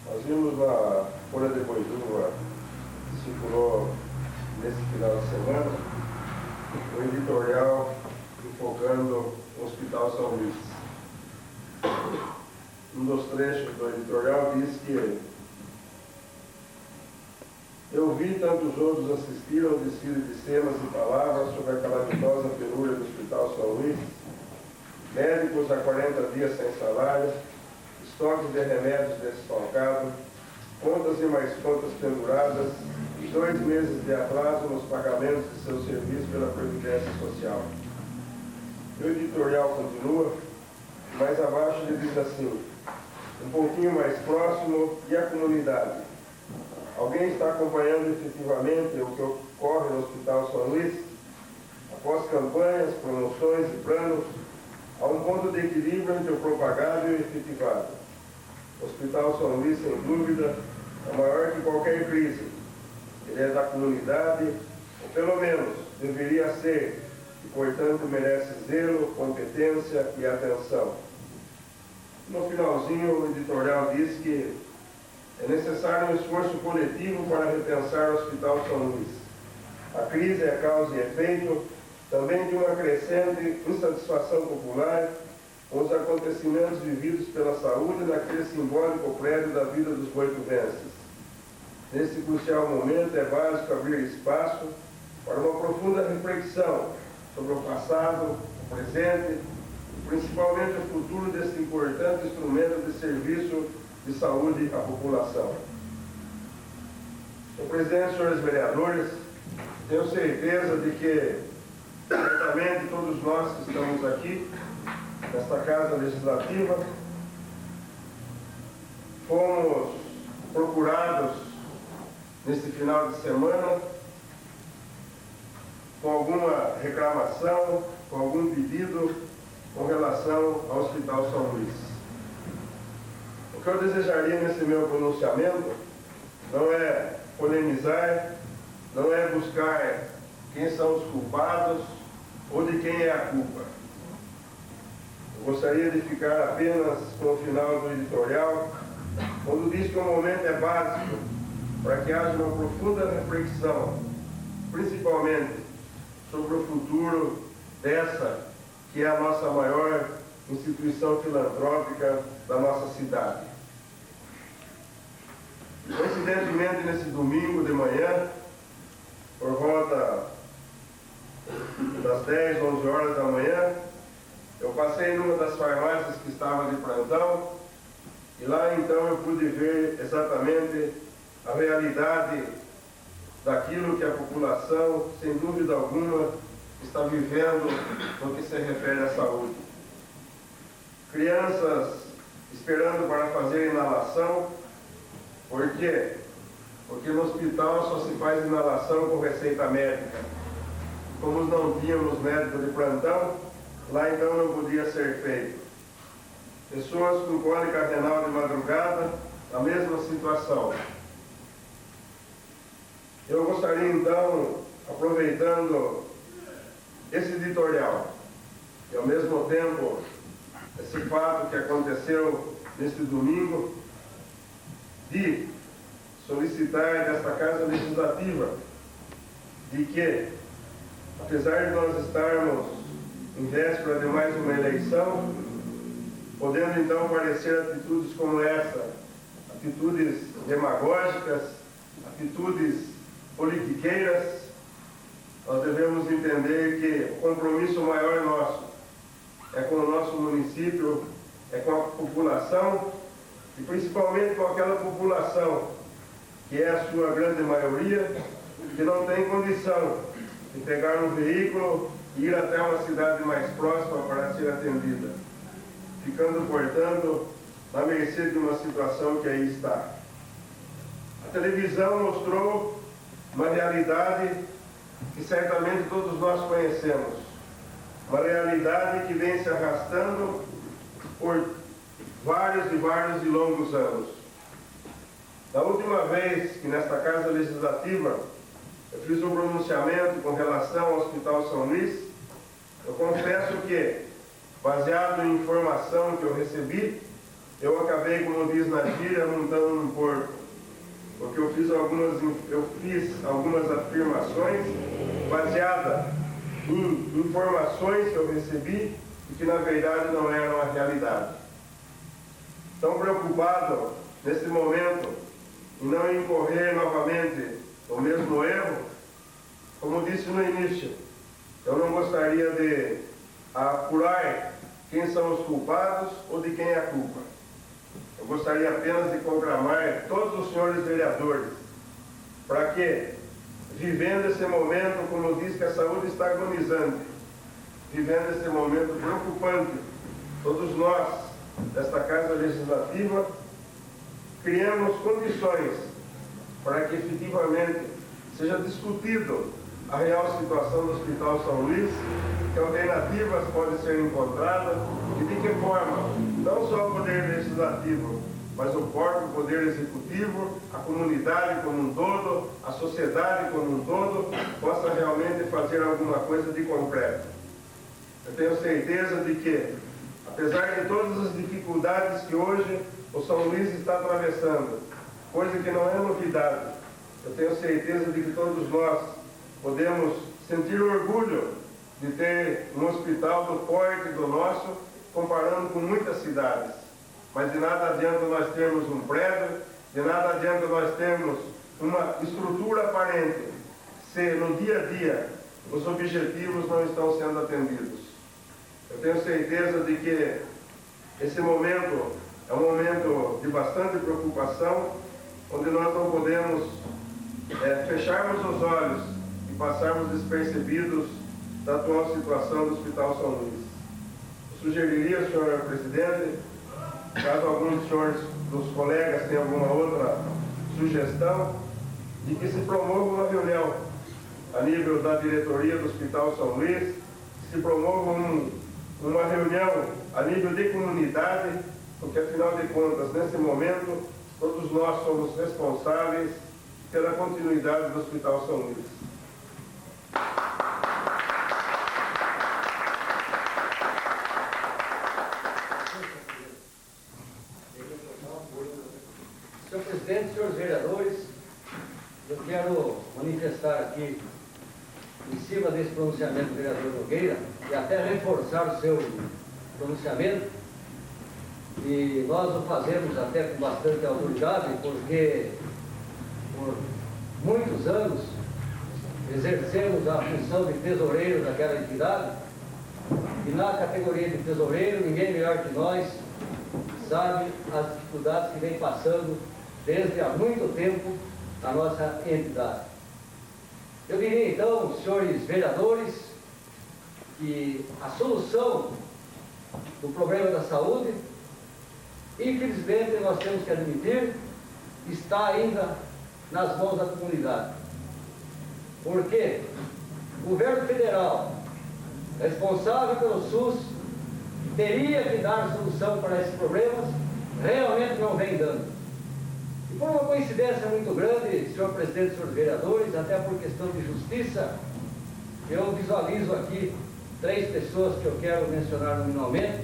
[SPEAKER 2] nós vimos na Folha de Boituva, que circulou nesse final de semana, um editorial enfocando o Hospital São Luís. Um dos trechos do editorial diz que eu vi tantos outros assistir ao desfile de cenas e palavras sobre a calamitosa penúria do Hospital São Luís, médicos há 40 dias sem salário, estoques de remédios desfalcados, contas e mais contas penduradas e 2 meses de atraso nos pagamentos de seus serviços pela Previdência Social. O editorial continua, mais abaixo ele diz assim, um pouquinho mais próximo, e a comunidade? Alguém está acompanhando efetivamente o que ocorre no Hospital São Luís? Após campanhas, promoções e planos, há um ponto de equilíbrio entre o propagado e o efetivado. O Hospital São Luís, sem dúvida, é maior que qualquer crise. Ele é da comunidade, ou pelo menos deveria ser, e portanto merece zelo, competência e atenção. No finalzinho, o editorial diz que é necessário um esforço coletivo para repensar o Hospital São Luís. A crise é causa e efeito também de uma crescente insatisfação popular com os acontecimentos vividos pela saúde naquele simbólico prédio da vida dos boituvenses. Nesse crucial momento é básico abrir espaço para uma profunda reflexão sobre o passado, o presente principalmente o futuro desse importante instrumento de serviço de saúde à população. Senhor presidente, senhores vereadores, tenho certeza de que, certamente, todos nós que estamos aqui, nesta Casa Legislativa, fomos procurados neste final de semana com alguma reclamação, com algum pedido com relação ao Hospital São Luís. O que eu desejaria nesse meu pronunciamento não é polemizar, não é buscar quem são os culpados ou de quem é a culpa. Eu gostaria de ficar apenas com o final do editorial, quando diz que o momento é básico para que haja uma profunda reflexão, principalmente sobre o futuro dessa que é a nossa maior instituição filantrópica da nossa cidade. Coincidentemente, nesse domingo de manhã, por volta das 10, 11 horas da manhã, eu passei numa das farmácias que estava de plantão e lá então eu pude ver exatamente a realidade daquilo que a população, sem dúvida alguma, está vivendo no que se refere à saúde. Crianças esperando para fazer inalação. Por quê? Porque no hospital só se faz inalação com receita médica. Como não tínhamos médico de plantão, lá então não podia ser feito. Pessoas com cólica renal de madrugada, a mesma situação. Eu gostaria então, aproveitando esse editorial e ao mesmo tempo esse fato que aconteceu neste domingo, de solicitar desta Casa Legislativa de que, apesar de nós estarmos em véspera de mais uma eleição, podendo então parecer atitudes como essa, atitudes demagógicas, atitudes politiqueiras, nós devemos entender que o compromisso maior nosso é com o nosso município, é com a população e principalmente com aquela população que é a sua grande maioria, que não tem condição de pegar um veículo e ir até uma cidade mais próxima para ser atendida, ficando, portanto, na mercê de uma situação que aí está. A televisão mostrou uma realidade que certamente todos nós conhecemos, uma realidade que vem se arrastando por vários e longos anos. Da última vez que nesta Casa Legislativa eu fiz um pronunciamento com relação ao Hospital São Luís, eu confesso que, baseado em informação que eu recebi, eu acabei, como diz na gíria, montando num porco. Porque eu fiz algumas afirmações baseadas em informações que eu recebi e que na verdade não eram a realidade. Tão preocupado nesse momento em não incorrer novamente no mesmo erro, como disse no início, eu não gostaria de apurar quem são os culpados ou de quem é a culpa. Eu gostaria apenas de conclamar todos os senhores vereadores para que, vivendo esse momento, como diz que a saúde está agonizante, vivendo esse momento preocupante, todos nós, desta Casa Legislativa, criamos condições para que efetivamente seja discutido a real situação do Hospital São Luís, que alternativas podem ser encontradas e de que forma não só o Poder Legislativo, mas o próprio Poder Executivo, a comunidade como um todo, a sociedade como um todo, possa realmente fazer alguma coisa de concreto. Eu tenho certeza de que, apesar de todas as dificuldades que hoje o São Luís está atravessando, coisa que não é novidade, eu tenho certeza de que todos nós podemos sentir orgulho de ter um hospital do porte do nosso, comparando com muitas cidades. Mas de nada adianta nós termos um prédio, de nada adianta nós termos uma estrutura aparente, se no dia a dia os objetivos não estão sendo atendidos. Eu Eu tenho certeza de que esse momento é um momento de bastante preocupação, onde nós não podemos fecharmos os olhos e passarmos despercebidos da atual situação do Hospital São Luís. Eu sugeriria, senhor presidente, caso algum dos colegas tenha alguma outra sugestão, de que se promova uma reunião a nível da diretoria do Hospital São Luís, que se promova uma reunião a nível de comunidade, porque afinal de contas, nesse momento, todos nós somos responsáveis pela continuidade do Hospital São Luís.
[SPEAKER 5] Senhor presidente, senhores vereadores, eu quero manifestar aqui, em cima desse pronunciamento do vereador Nogueira, e até reforçar o seu pronunciamento, e nós o fazemos até com bastante autoridade, porque por muitos anos exercemos a função de tesoureiro daquela entidade, e na categoria de tesoureiro, ninguém melhor que nós sabe as dificuldades que vem passando desde há muito tempo a nossa entidade. Eu diria então, senhores vereadores, que a solução do problema da saúde, infelizmente nós temos que admitir, está ainda nas mãos da comunidade. Porque o governo federal, responsável pelo SUS, teria que dar solução para esses problemas, realmente não vem dando. E por uma coincidência muito grande, senhor presidente e senhores vereadores, até por questão de justiça, eu visualizo aqui 3 pessoas que eu quero mencionar nominalmente: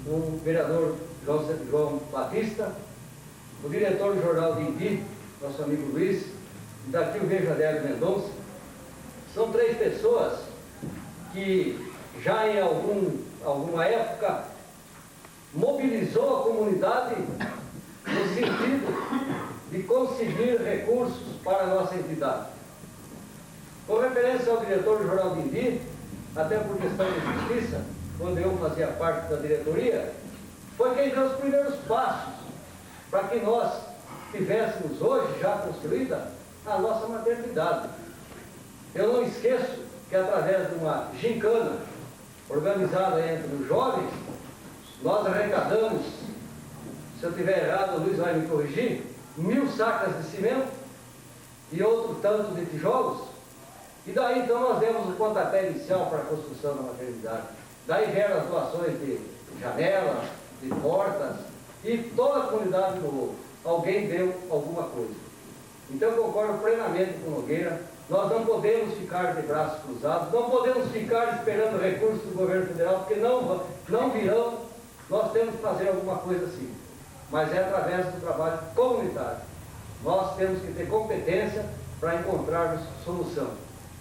[SPEAKER 5] o vereador João Batista, o diretor do jornal Dindi, nosso amigo Luiz, e daqui eu vejo Adélio Mendonça. São 3 pessoas que já em alguma época mobilizou a comunidade no sentido de conseguir recursos para a nossa entidade. Com referência ao diretor do jornal Dindi, até por questão de justiça, quando eu fazia parte da diretoria, foi quem deu os primeiros passos para que nós tivéssemos hoje já construída a nossa maternidade. Eu não esqueço que através de uma gincana organizada entre os jovens, nós arrecadamos, se eu estiver errado, o Luiz vai me corrigir, 1000 sacas de cimento e outro tanto de tijolos, e daí então nós demos o pontapé inicial para a construção da maternidade. Daí vieram as doações de janelas, de portas, e toda a comunidade doou. Alguém deu alguma coisa. Então eu concordo plenamente com o Nogueira. Nós não podemos ficar de braços cruzados, não podemos ficar esperando recursos do governo federal, porque não virão. Nós temos que fazer alguma coisa assim, mas é através do trabalho comunitário. Nós temos que ter competência para encontrarmos solução.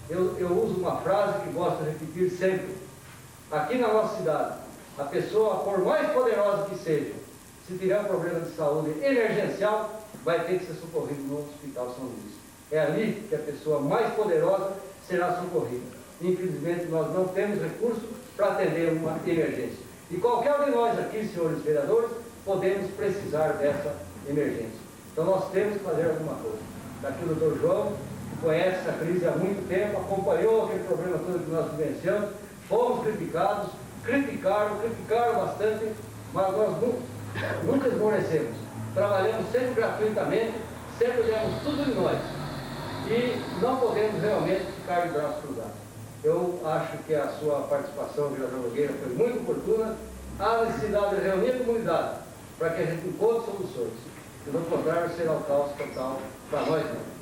[SPEAKER 5] Eu uso uma frase que gosto de repetir sempre. Aqui na nossa cidade, a pessoa, por mais poderosa que seja, se tiver um problema de saúde emergencial, vai ter que ser socorrido no Hospital São Luís. É ali que a pessoa mais poderosa será socorrida. Infelizmente, nós não temos recursos para atender uma emergência. E qualquer um de nós aqui, senhores vereadores, podemos precisar dessa emergência. Então, nós temos que fazer alguma coisa. Daqui o doutor João conhece essa crise há muito tempo, acompanhou aquele problema todo que nós vivenciamos, fomos criticados, criticaram bastante, mas nós nunca esmorecemos. Trabalhamos sempre gratuitamente, sempre demos tudo de nós. E não podemos realmente ficar de braços cruzados. Eu acho que a sua participação, vereador Nogueira, foi muito oportuna. Há necessidade de reunir a comunidade para que a gente encontre soluções. Se não contrário, será o caos total para nós mesmos.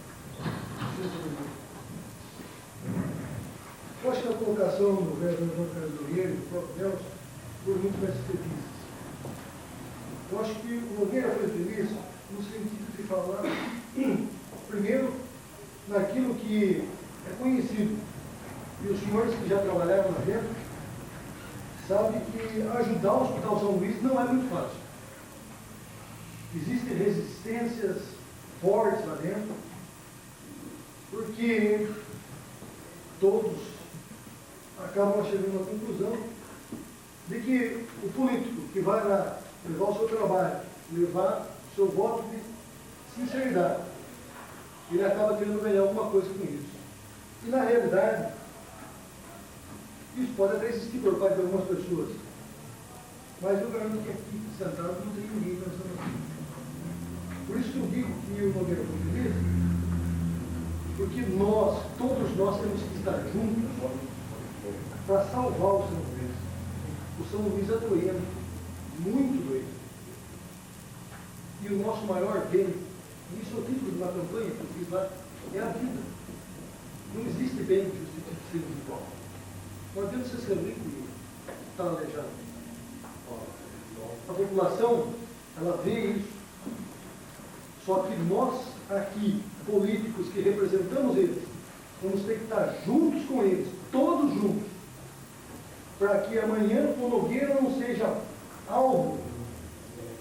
[SPEAKER 6] Eu acho que a colocação do vereador João Carlos Nogueira e do próprio Nelson foram muito mais felizes. Eu acho que o Nogueira foi feliz no sentido de falar, primeiro, naquilo que é conhecido. E os senhores que já trabalharam lá dentro sabem que ajudar o Hospital São Luís não é muito fácil. Existem resistências fortes lá dentro, porque todos acabam chegando à conclusão de que o político que vai lá levar o seu trabalho, levar o seu voto de sinceridade, ele acaba querendo ganhar alguma coisa com isso. E na realidade, isso pode até existir por parte de algumas pessoas, mas eu garanto que aqui sentado não tem ninguém pensando assim. Por isso que eu digo que o Nogueira foi feliz, porque nós, todos nós temos que estar juntos para salvar o São Luís. O São Luís é doente, muito doente. E o nosso maior bem, e isso é o título de uma campanha que eu fiz lá, é a vida. Não existe bem que justifique ser desigual. Não adianta você ser rico e estar aleijado. A população, ela vê isso. Só que nós, aqui, políticos que representamos eles, vamos ter que estar juntos com eles, todos juntos, para que amanhã o Nogueira não seja alvo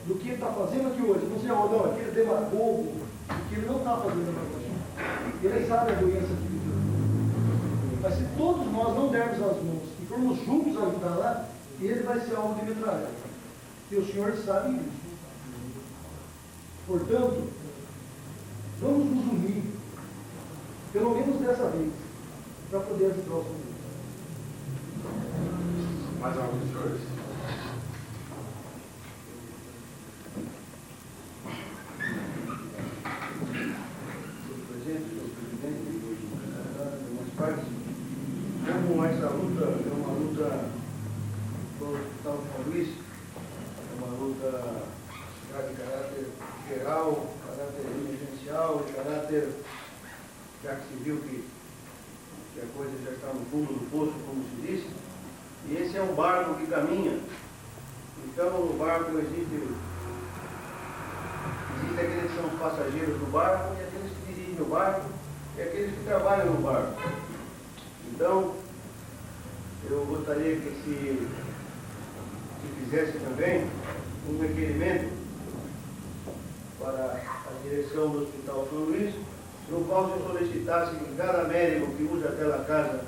[SPEAKER 6] do que ele está fazendo aqui hoje. Não seja não, aquele demagogo, porque ele não está fazendo demagogia. Ele sabe a doença que ele tem. Mas se todos nós não dermos as mãos e formos juntos ajudar lá, ele vai ser alvo de metralha. E os senhores sabem disso. Portanto, vamos nos unir, pelo menos dessa vez, para poder ajudar os senhores.
[SPEAKER 3] Mais alguns senhores?
[SPEAKER 4] Senhor presidente, demais partes, como essa luta é uma luta do Hospital de São Luís, é uma luta de caráter geral, caráter emergencial, de caráter, já que se viu que a coisa já está no fundo do poço, como se disse, e esse é um barco que caminha. Então, no barco existem aqueles que são os passageiros do barco, e aqueles que dirigem o barco, e aqueles que trabalham no barco. Então, eu gostaria que se fizesse também um requerimento para a direção do Hospital São Luís, no qual se solicitasse que cada médico que usa aquela casa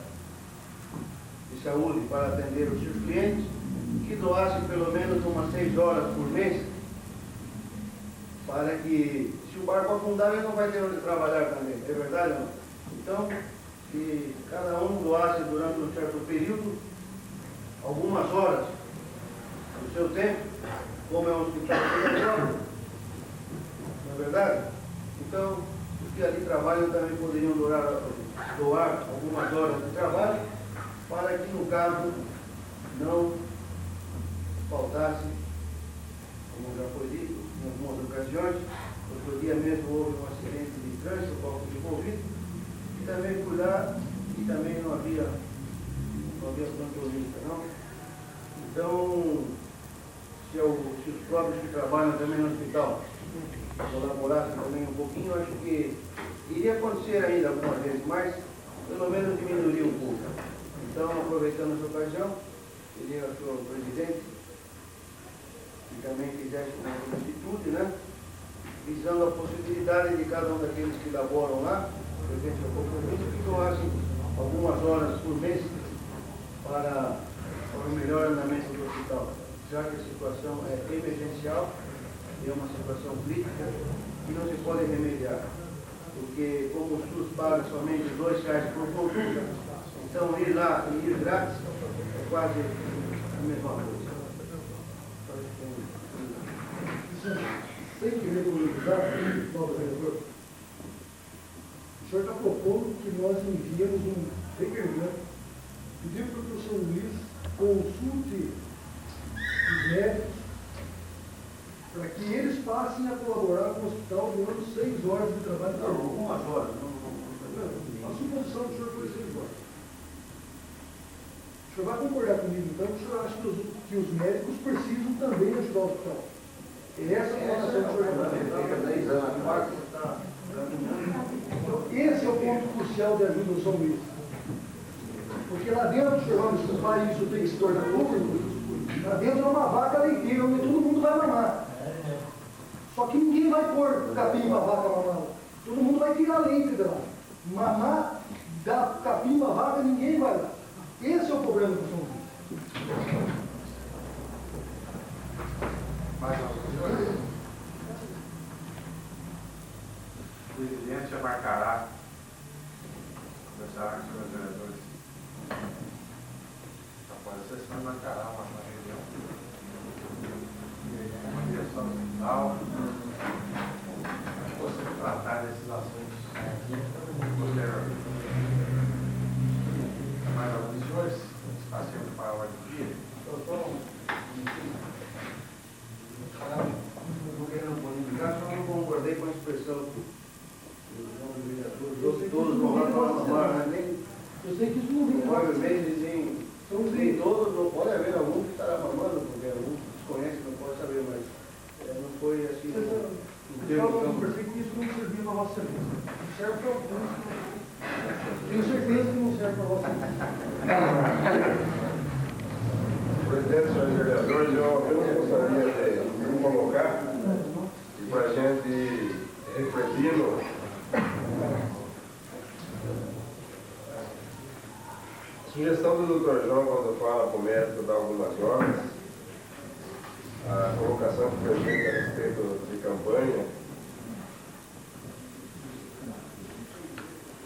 [SPEAKER 4] de saúde para atender os seus clientes, que doasse pelo menos umas 6 horas por mês, para que, se o barco afundar, ele não vai ter onde trabalhar também, é verdade ou não? Então, que cada um doasse durante um certo período, algumas horas do seu tempo, como é um hospital pediátrico, não é verdade? Então, os que ali trabalham também poderiam doar algumas horas de trabalho, para que, no caso, não faltasse, como já foi dito em algumas ocasiões, outro dia mesmo houve um acidente de trânsito, o qual fui envolvido, e também fui lá e também não havia plantonista, não. Então, se os próprios que trabalham também no hospital colaborassem também um pouquinho, acho que iria acontecer ainda algumas vezes, mas pelo menos diminuiria um pouco. Então, aproveitando essa ocasião, pedir ao senhor presidente que também fizesse uma atitude, né, visando a possibilidade de cada um daqueles que laboram lá, presente ao compromisso, que doassem algumas horas por mês para o melhor andamento do hospital, já que a situação é emergencial e é uma situação crítica que não se pode remediar, porque como o SUS paga somente R$2 por consulta, então ir lá e ir grátis é quase a mesma coisa.
[SPEAKER 6] Sem querer politizar, novo vereador, o senhor está propondo que nós enviemos um requerimento pedindo para que o São Luís consulte os médicos para que eles passem a colaborar com o hospital durante 6 horas de trabalho.
[SPEAKER 4] Não, algumas horas.
[SPEAKER 6] A suposição do senhor foi 6 horas. O senhor vai concordar comigo, então, que o senhor acha que os médicos precisam também ajudar o hospital? Essa é a colocação do senhor. Esse é o ponto crucial de ajuda ao São Luís. Porque lá dentro, o senhor vai desculpar isso, tem que se tornar público. Lá dentro é uma vaca leiteira, onde todo mundo vai mamar. Só que ninguém vai pôr capim para a vaca mamar. Todo mundo vai tirar leite dela. Mamar, dar capim para a vaca, ninguém vai lá. Esse é o problema do São Luís.
[SPEAKER 3] Mais alguma coisa? O presidente já marcará, conversará com os senhores vereadores. Após a sessão, marcará uma reunião. Uma direção final. Você tratar desses assuntos posteriormente. Mais alguns senhores? Passemos para a ordem do dia.
[SPEAKER 4] Eu não concordei com a expressão do nome do vereador. Todos vão lá falar, nem
[SPEAKER 6] Eu sei que isso não vem lá.
[SPEAKER 4] provavelmente nem todos, não pode haver algum que estará mamando, porque algum que desconhece, não pode saber, mas não foi assim.
[SPEAKER 6] Eu conversei que isso não servia para a vossa serviço. Não serve para alguns. Tenho certeza que não serve para a vossa serviço.
[SPEAKER 2] Presidente, senhores vereadores, eu gostaria de colocar e para a gente refletindo. A sugestão do Dr. João, quando fala com o médico de algumas horas, a colocação que foi feita a respeito de campanha,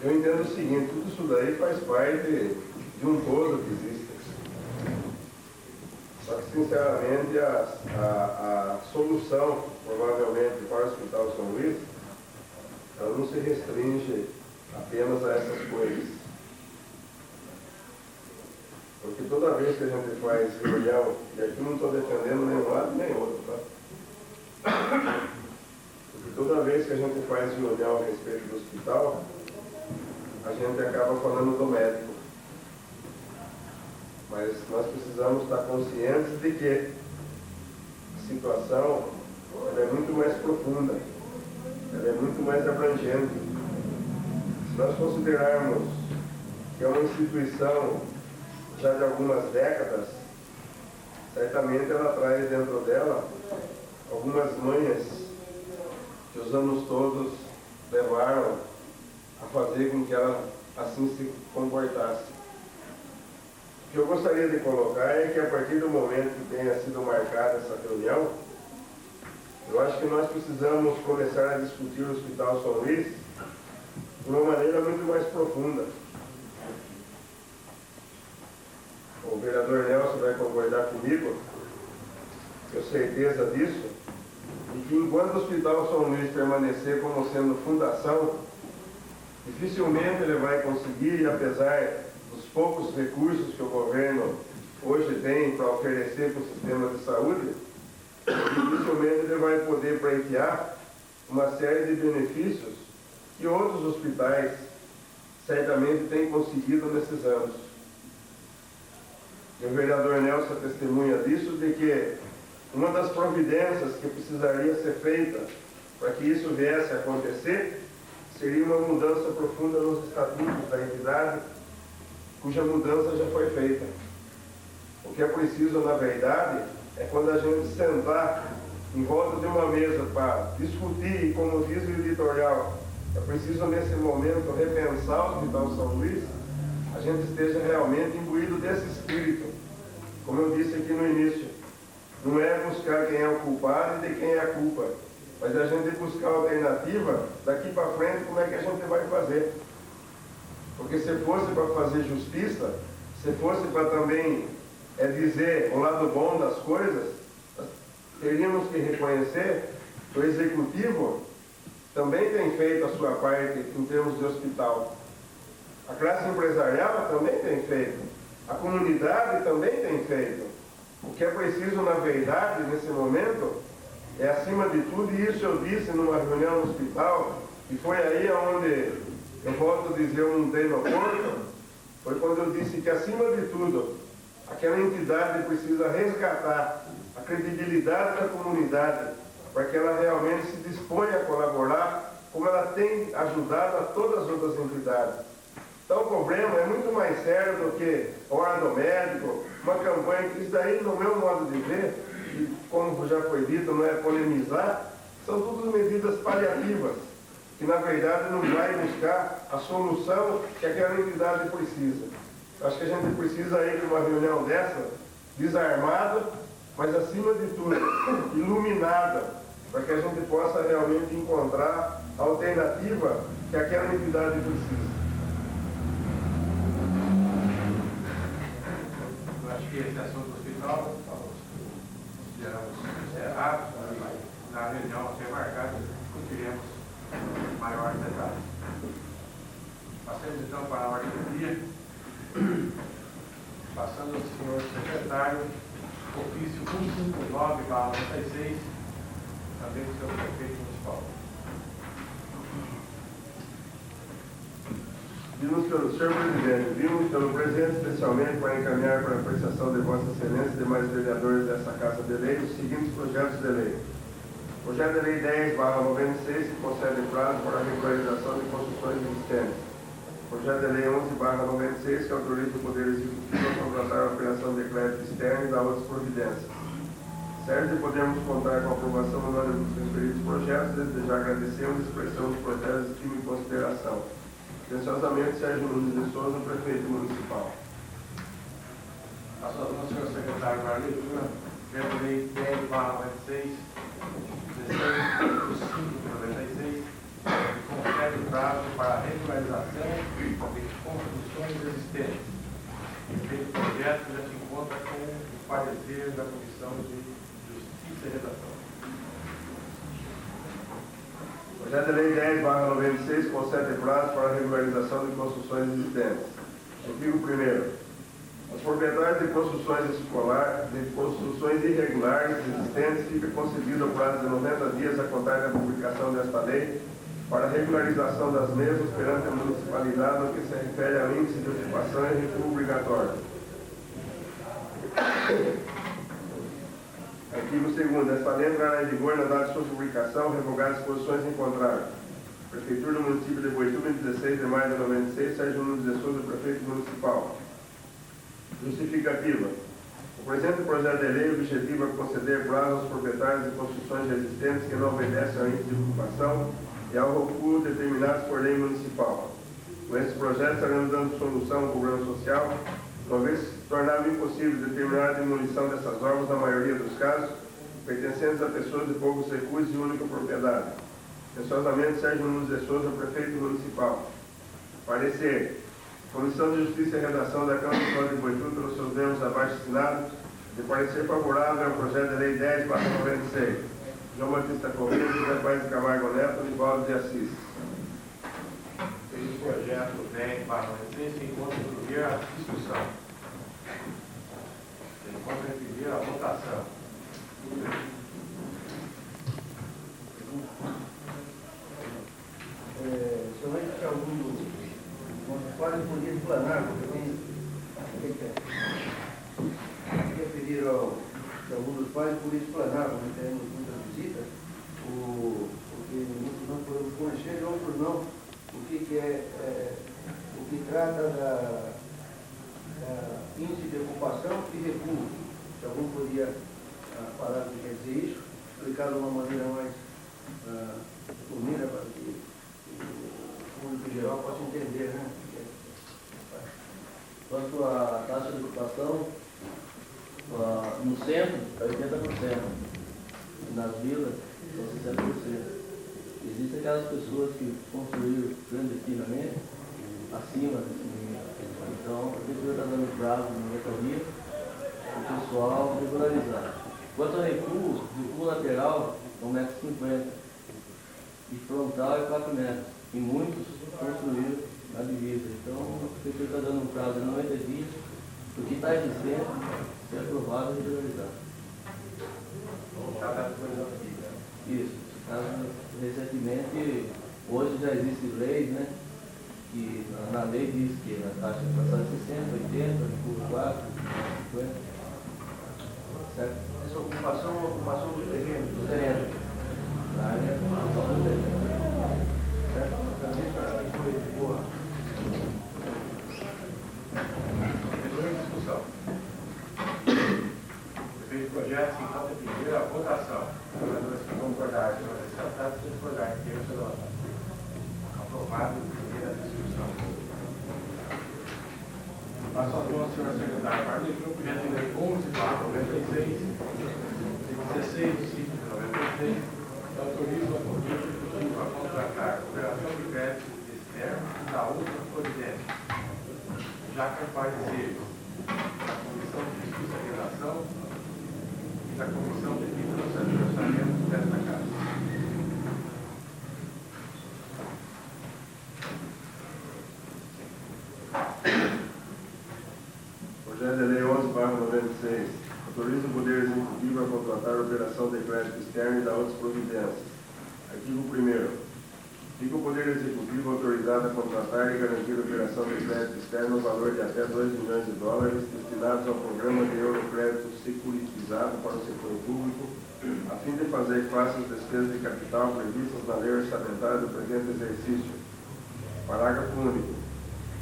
[SPEAKER 2] eu entendo o seguinte: tudo isso daí faz parte de um todo que existe. Só que, sinceramente, a solução, provavelmente, para o Hospital São Luís, ela não se restringe apenas a essas coisas. Porque toda vez que a gente faz reunião, e aqui não estou defendendo nenhum lado nem outro, tá? Porque toda vez que a gente faz reunião a respeito do hospital, a gente acaba falando do médico. Mas nós precisamos estar conscientes de que a situação ela é muito mais profunda, ela é muito mais abrangente. Se nós considerarmos que é uma instituição já de algumas décadas, certamente ela traz dentro dela algumas manhas que os anos todos levaram a fazer com que ela assim se comportasse. O que eu gostaria de colocar é que, a partir do momento que tenha sido marcada essa reunião, eu acho que nós precisamos começar a discutir o Hospital São Luís de uma maneira muito mais profunda. O vereador Nelson vai concordar comigo, tenho certeza disso, e que enquanto o Hospital São Luís permanecer como sendo fundação, dificilmente ele vai conseguir, apesar dos poucos recursos que o governo hoje tem para oferecer para o sistema de saúde, dificilmente ele vai poder pleitear uma série de benefícios que outros hospitais certamente têm conseguido nesses anos. E o vereador Nelson testemunha disso, de que uma das providências que precisaria ser feita para que isso viesse a acontecer seria uma mudança profunda nos estatutos da entidade, cuja mudança já foi feita. O que é preciso, na verdade, é quando a gente sentar em volta de uma mesa para discutir, e como diz o editorial, é preciso nesse momento repensar o Hospital São Luís, a gente esteja realmente imbuído desse espírito. Como eu disse aqui no início, não é buscar quem é o culpado e de quem é a culpa, mas a gente buscar a alternativa daqui para frente, como é que a gente vai fazer. Porque se fosse para fazer justiça, se fosse para também dizer o lado bom das coisas, teríamos que reconhecer que o Executivo também tem feito a sua parte em termos de hospital. A classe empresarial também tem feito. A comunidade também tem feito. O que é preciso, na verdade, nesse momento, é, acima de tudo, e isso eu disse numa reunião no hospital, e foi aí onde, eu volto a dizer, eu não dei no corpo, foi quando eu disse que, acima de tudo, aquela entidade precisa resgatar a credibilidade da comunidade, para que ela realmente se disponha a colaborar, como ela tem ajudado a todas as outras entidades. Então o problema é muito mais sério do que a hora do médico, uma campanha que isso daí, no meu modo de ver, e como já foi dito, não é polemizar, são todas medidas paliativas, que na verdade não vai buscar a solução que aquela entidade precisa. Acho que a gente precisa ir para uma reunião dessa, desarmado, mas acima de tudo, iluminada, para que a gente possa realmente encontrar a alternativa que aquela entidade precisa.
[SPEAKER 3] Eu acho que esse assunto do hospital, consideramos encerrado, na reunião a ser marcada, discutiremos maiores detalhes. Passemos então para a ordem do dia. Passando ao senhor secretário, ofício 159/96, também do senhor prefeito municipal.
[SPEAKER 2] Senhor Presidente, vimos pelo presente especialmente para encaminhar para a apreciação de Vossa Excelência e demais vereadores desta Casa de Lei os seguintes projetos de lei. Projeto de Lei 10/96, que concede prazo para a regularização de construções existentes. Projeto de Lei 11/96, que autoriza o Poder Executivo a contratar a operação de crédito externo e da outras providências. Certo de podermos contar com a aprovação no número dos referidos projetos, desde já agradecemos a expressão dos projetos de estima e consideração. Atenciosamente, Sérgio Nunes de Souza, prefeito municipal.
[SPEAKER 3] Passo ao senhor secretário para a leitura. Projeto de Lei 10/96, 16/5/96, que concede prazo para a regularização de construções existentes. Esse projeto já se encontra com o parecer da Comissão de Justiça e Redação.
[SPEAKER 2] Projeto de Lei 10/96 concede prazo para a regularização de construções existentes. Artigo 1º. Aos proprietários de construções irregulares existentes fica concedido o prazo de 90 dias a contar da publicação desta lei para a regularização das mesmas perante a municipalidade no que se refere ao índice de ocupação e recuo obrigatório. Artigo 2º. Esta lei entrará em vigor na data de sua publicação, revogadas as posições em contrário. Prefeitura do município de Boituva, em 16 de maio de 96, Sérgio Nunes de Souza, prefeito municipal. Justificativa. O presente projeto de lei objetiva conceder prazo aos proprietários de construções existentes que não obedecem ao índice de ocupação e ao recuo determinados por lei municipal. Com esse projeto estaremos dando solução ao problema social, uma vez que se tornava impossível determinar a demolição dessas obras, na maioria dos casos, pertencentes a pessoas de poucos recursos e única propriedade. Atenciosamente, Sérgio Nunes de Souza, prefeito municipal. Parecer. Comissão de Justiça e Redação da Câmara Municipal de Boituva, pelos seus membros abaixo assinados, de parecer favorável ao projeto de lei 10/96. João Batista Correia, José Paes de Camargo Neto, Nivaldo de Assis.
[SPEAKER 3] Esse projeto 10/96 se encontra em primeira discussão. Se encontra em primeira votação.
[SPEAKER 4] Somente que algum quase podia explanar, porque queria pedir que algum dos pais podia explanar, quando teremos muitas visitas, porque muitos não podemos conhecer e outros não, o que trata da índice de ocupação e recuo. Se algum podia falar o que quer dizer isso, explicar de uma maneira mais resumida para que o público em geral possa entender, né?
[SPEAKER 5] Quanto à taxa de ocupação, no centro é 80%, nas vilas são 60%. Existem aquelas pessoas que construíram clandestinamente acima desse nível. Então, a prefeitura está dando prazo no dia para o pessoal regularizar. Quanto ao recuo lateral é 1,50 m e frontal é 4 metros. E muitos construíram na divisa. Então, a prefeitura está dando um prazo de 90 dias, o que está existente, ser aprovado e regularizado. Isso. Recentemente, hoje já existem leis, né? Que na lei diz que a taxa de passagem é 60, 80, por 4, 50. Certo?
[SPEAKER 4] Essa ocupação é uma ocupação do terreno.
[SPEAKER 5] Do terreno. Na área é uma ocupação do terreno. Certo?
[SPEAKER 3] Discussão. Prefeito projeto se encontra em primeira votação. Os vereadores que concordarem, se aceitar, se discordarem, que eu sou aprovado em primeira discussão. Passo a palavra ao senhor secretário para o projeto de lei 11/96, 16 de 5 de 96, que autoriza o poder executivo a contratar operação de crédito externo e da outra providência. Já comparecer da Comissão de Justiça e Redação e da Comissão de Finanças e Orçamento desta Casa.
[SPEAKER 2] Projeto de Lei 11/96 autoriza o Poder Executivo a contratar a operação de crédito externo e da outras providências. Artigo 1º. Fica o Poder Executivo autorizado a contratar e garantir a operação de crédito externo no valor de até 2 milhões de dólares destinados ao programa de Eurocrédito securitizado para o setor público, a fim de fazer face às despesas de capital previstas na lei orçamentária do presente exercício. Parágrafo único.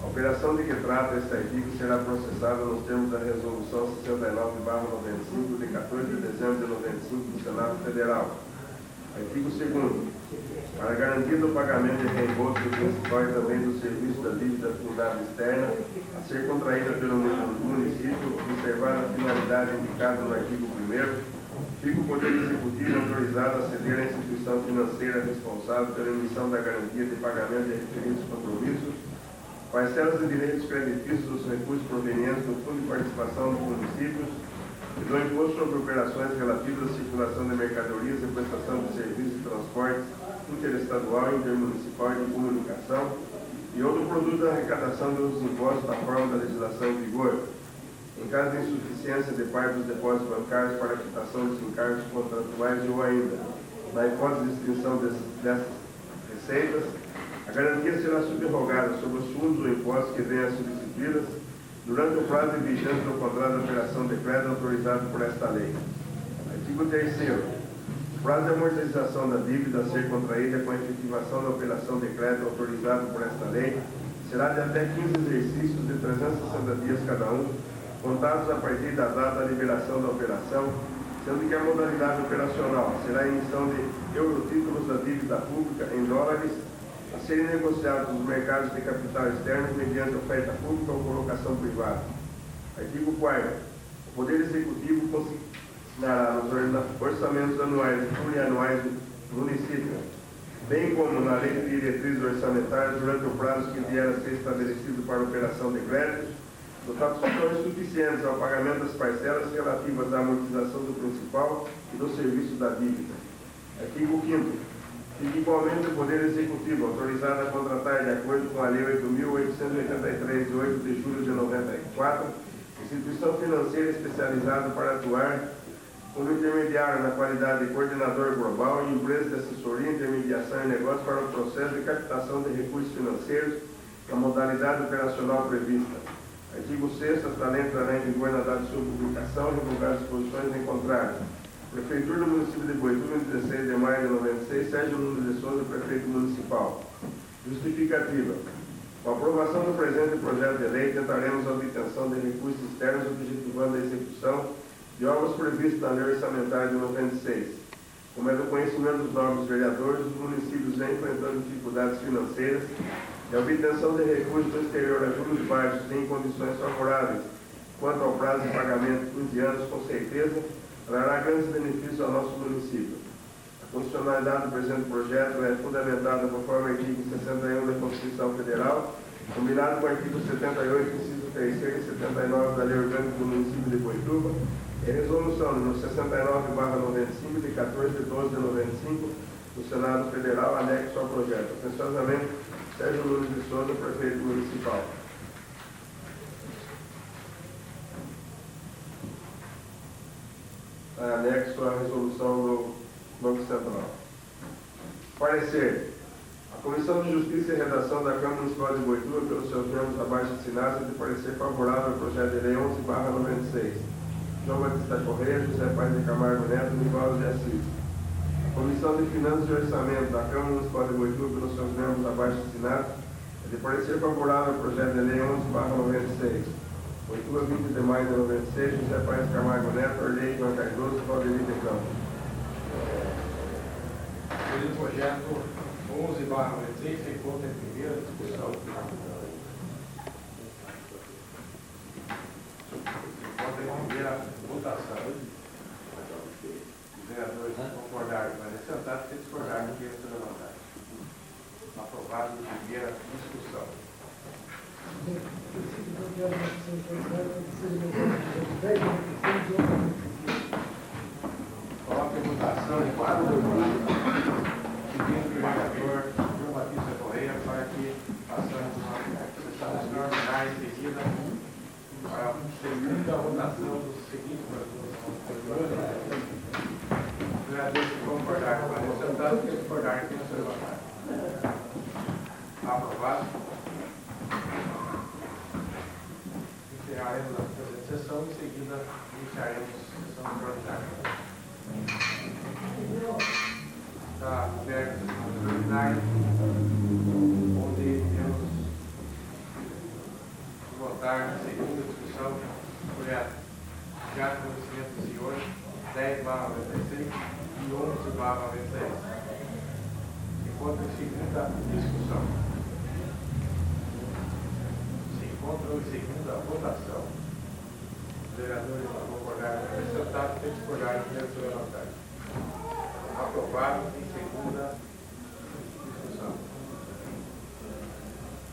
[SPEAKER 2] A operação de que trata este artigo será processada nos termos da Resolução 69/95 de 14 de dezembro de 95 do Senado Federal. Artigo 2º. Para garantir o pagamento de reembolso do principal e também do serviço da dívida fundada externa a ser contraída pelo município, observada a finalidade indicada no artigo 1º, fica o Poder Executivo autorizado a ceder à instituição financeira responsável pela emissão da garantia de pagamento de referidos compromissos parcelas de direitos creditícios dos recursos provenientes do Fundo de Participação dos Municípios e do Imposto sobre Operações relativas à circulação de mercadorias e prestação de serviços de transporte interestadual, intermunicipal e de comunicação e outro produto da arrecadação dos impostos da forma da legislação em vigor, em caso de insuficiência de parte dos depósitos bancários para a quitação dos encargos contratuais ou ainda, na hipótese de extinção dessas receitas, a garantia será subrogada sobre os fundos ou impostos que venham a subsisti-las durante o prazo de vigência do contrato de operação de crédito autorizado por esta lei. Artigo 3º. O prazo de amortização da dívida a ser contraída com a efetivação da operação de crédito autorizado por esta lei será de até 15 exercícios de 360 dias cada um, contados a partir da data da liberação da operação, sendo que a modalidade operacional será a emissão de eurotítulos da dívida pública em dólares a serem negociados nos mercados de capital externo mediante oferta pública ou colocação privada. Artigo 4º. O Poder Executivo consignará nos orçamentos anuais e plurianuais do município, bem como na Lei de Diretrizes Orçamentárias durante o prazo que vier a ser estabelecido para a operação de créditos, dotações suficientes ao pagamento das parcelas relativas à amortização do principal e do serviço da dívida. Artigo 5º. Fica igualmente o Poder Executivo autorizado a contratar, de acordo com a Lei 8.883, de 8 de julho de 94, instituição financeira especializada para atuar como intermediário na qualidade de coordenador global em empresas de assessoria, intermediação e negócio para o processo de captação de recursos financeiros na modalidade operacional prevista. Artigo 6º. Esta lei entrará em vigor na data de sua publicação, revogadas disposições em contrário. Prefeitura do município de Boituva, em 16 de maio de 96, Sérgio Nunes de Souza, prefeito municipal. Justificativa. Com a aprovação do presente projeto de lei, tentaremos a obtenção de recursos externos objetivando a execução de obras previstas na lei orçamentária de 96. Como é do conhecimento dos nobres vereadores, os municípios vêm enfrentando dificuldades financeiras e a obtenção de recursos do exterior a juros baixos em condições favoráveis quanto ao prazo de pagamento de 15 anos, com certeza, trará grandes benefícios ao nosso município. A constitucionalidade do presente projeto é fundamentada conforme o artigo 61 da Constituição Federal, combinado com o artigo 78, inciso 3º e 79 da Lei Orgânica do Município de Boituva, e a resolução número 69/95 de 14 de 12 de 95 do Senado Federal, anexo ao projeto. Atenciosamente, Sérgio Nunes de Souza, prefeito municipal. Anexo à resolução do Banco Central. Parecer. A Comissão de Justiça e Redação da Câmara Municipal de Boituva, pelos seus membros abaixo assinados, é de parecer favorável ao projeto de lei 11/96. João Batista Correia, José Paz de Camargo Neto e Nivaldo de Assis. A Comissão de Finanças e Orçamento da Câmara Municipal de Boituva, pelos seus membros abaixo assinados, é de parecer favorável ao projeto de lei 11/96. Boituva, 20 de maio de 96, José Paz de Camargo Neto, Orley João Cardoso e Valdemir de Campos.
[SPEAKER 3] O projeto 11/96 se encontra em primeira discussão. Se encontra em primeira votação. aprovado em primeira discussão. Coloque em votação em quadro do pedindo o vereador João Batista Correia para que façamos uma sessão extraordinária em seguida para a segunda votação dos seguintes projetos. Os vereadores que concordarem com a resultado, que discordarem com o seu voto. Aprovado. Encerraremos a presente sessão, em seguida iniciaremos a sessão extraordinária. Está aberta a sessão extraordinária, onde iremos votar na segunda discussão do projeto de ato de conhecimento do senhor 10/96 e 11/96. Enquanto em segunda discussão. Se encontram em segunda votação. Os vereadores não concordaram com o resultado, tem que discordar em primeiro seu levantamento. Aprovado em segunda discussão.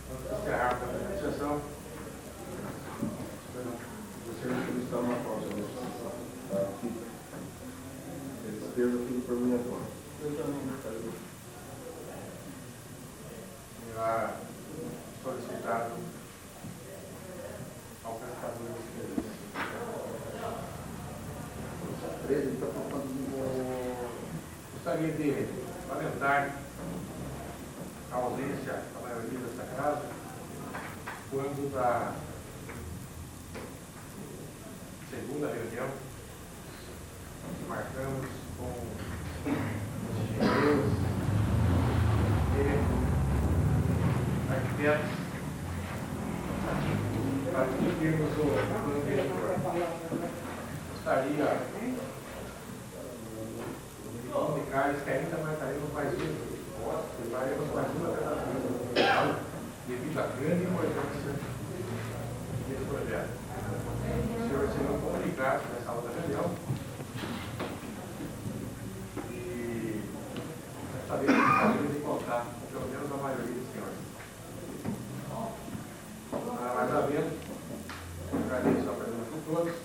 [SPEAKER 3] Vamos encerrar a primeira sessão.
[SPEAKER 2] Você vai solicitar uma pausa da discussão. Aqui. Despesa tudo por minha conta. Eu também gostaria.
[SPEAKER 3] Será solicitado ao prestador de serviço. Gostaria de lamentar a ausência da maioria desta casa quando da segunda reunião que marcamos com os engenheiros e arquitetos para discutirmos o plano diretor. Gostaria de comunicar-lhes que ainda marcaremos mais isso. Faremos mais uma tentativa devido à grande importância desse projeto. Os senhores serão comunicados nessa outra reunião e saber que sabemos de contar com pelo menos a maioria dos senhores. Nada mais havendo, agradeço a presença de todos.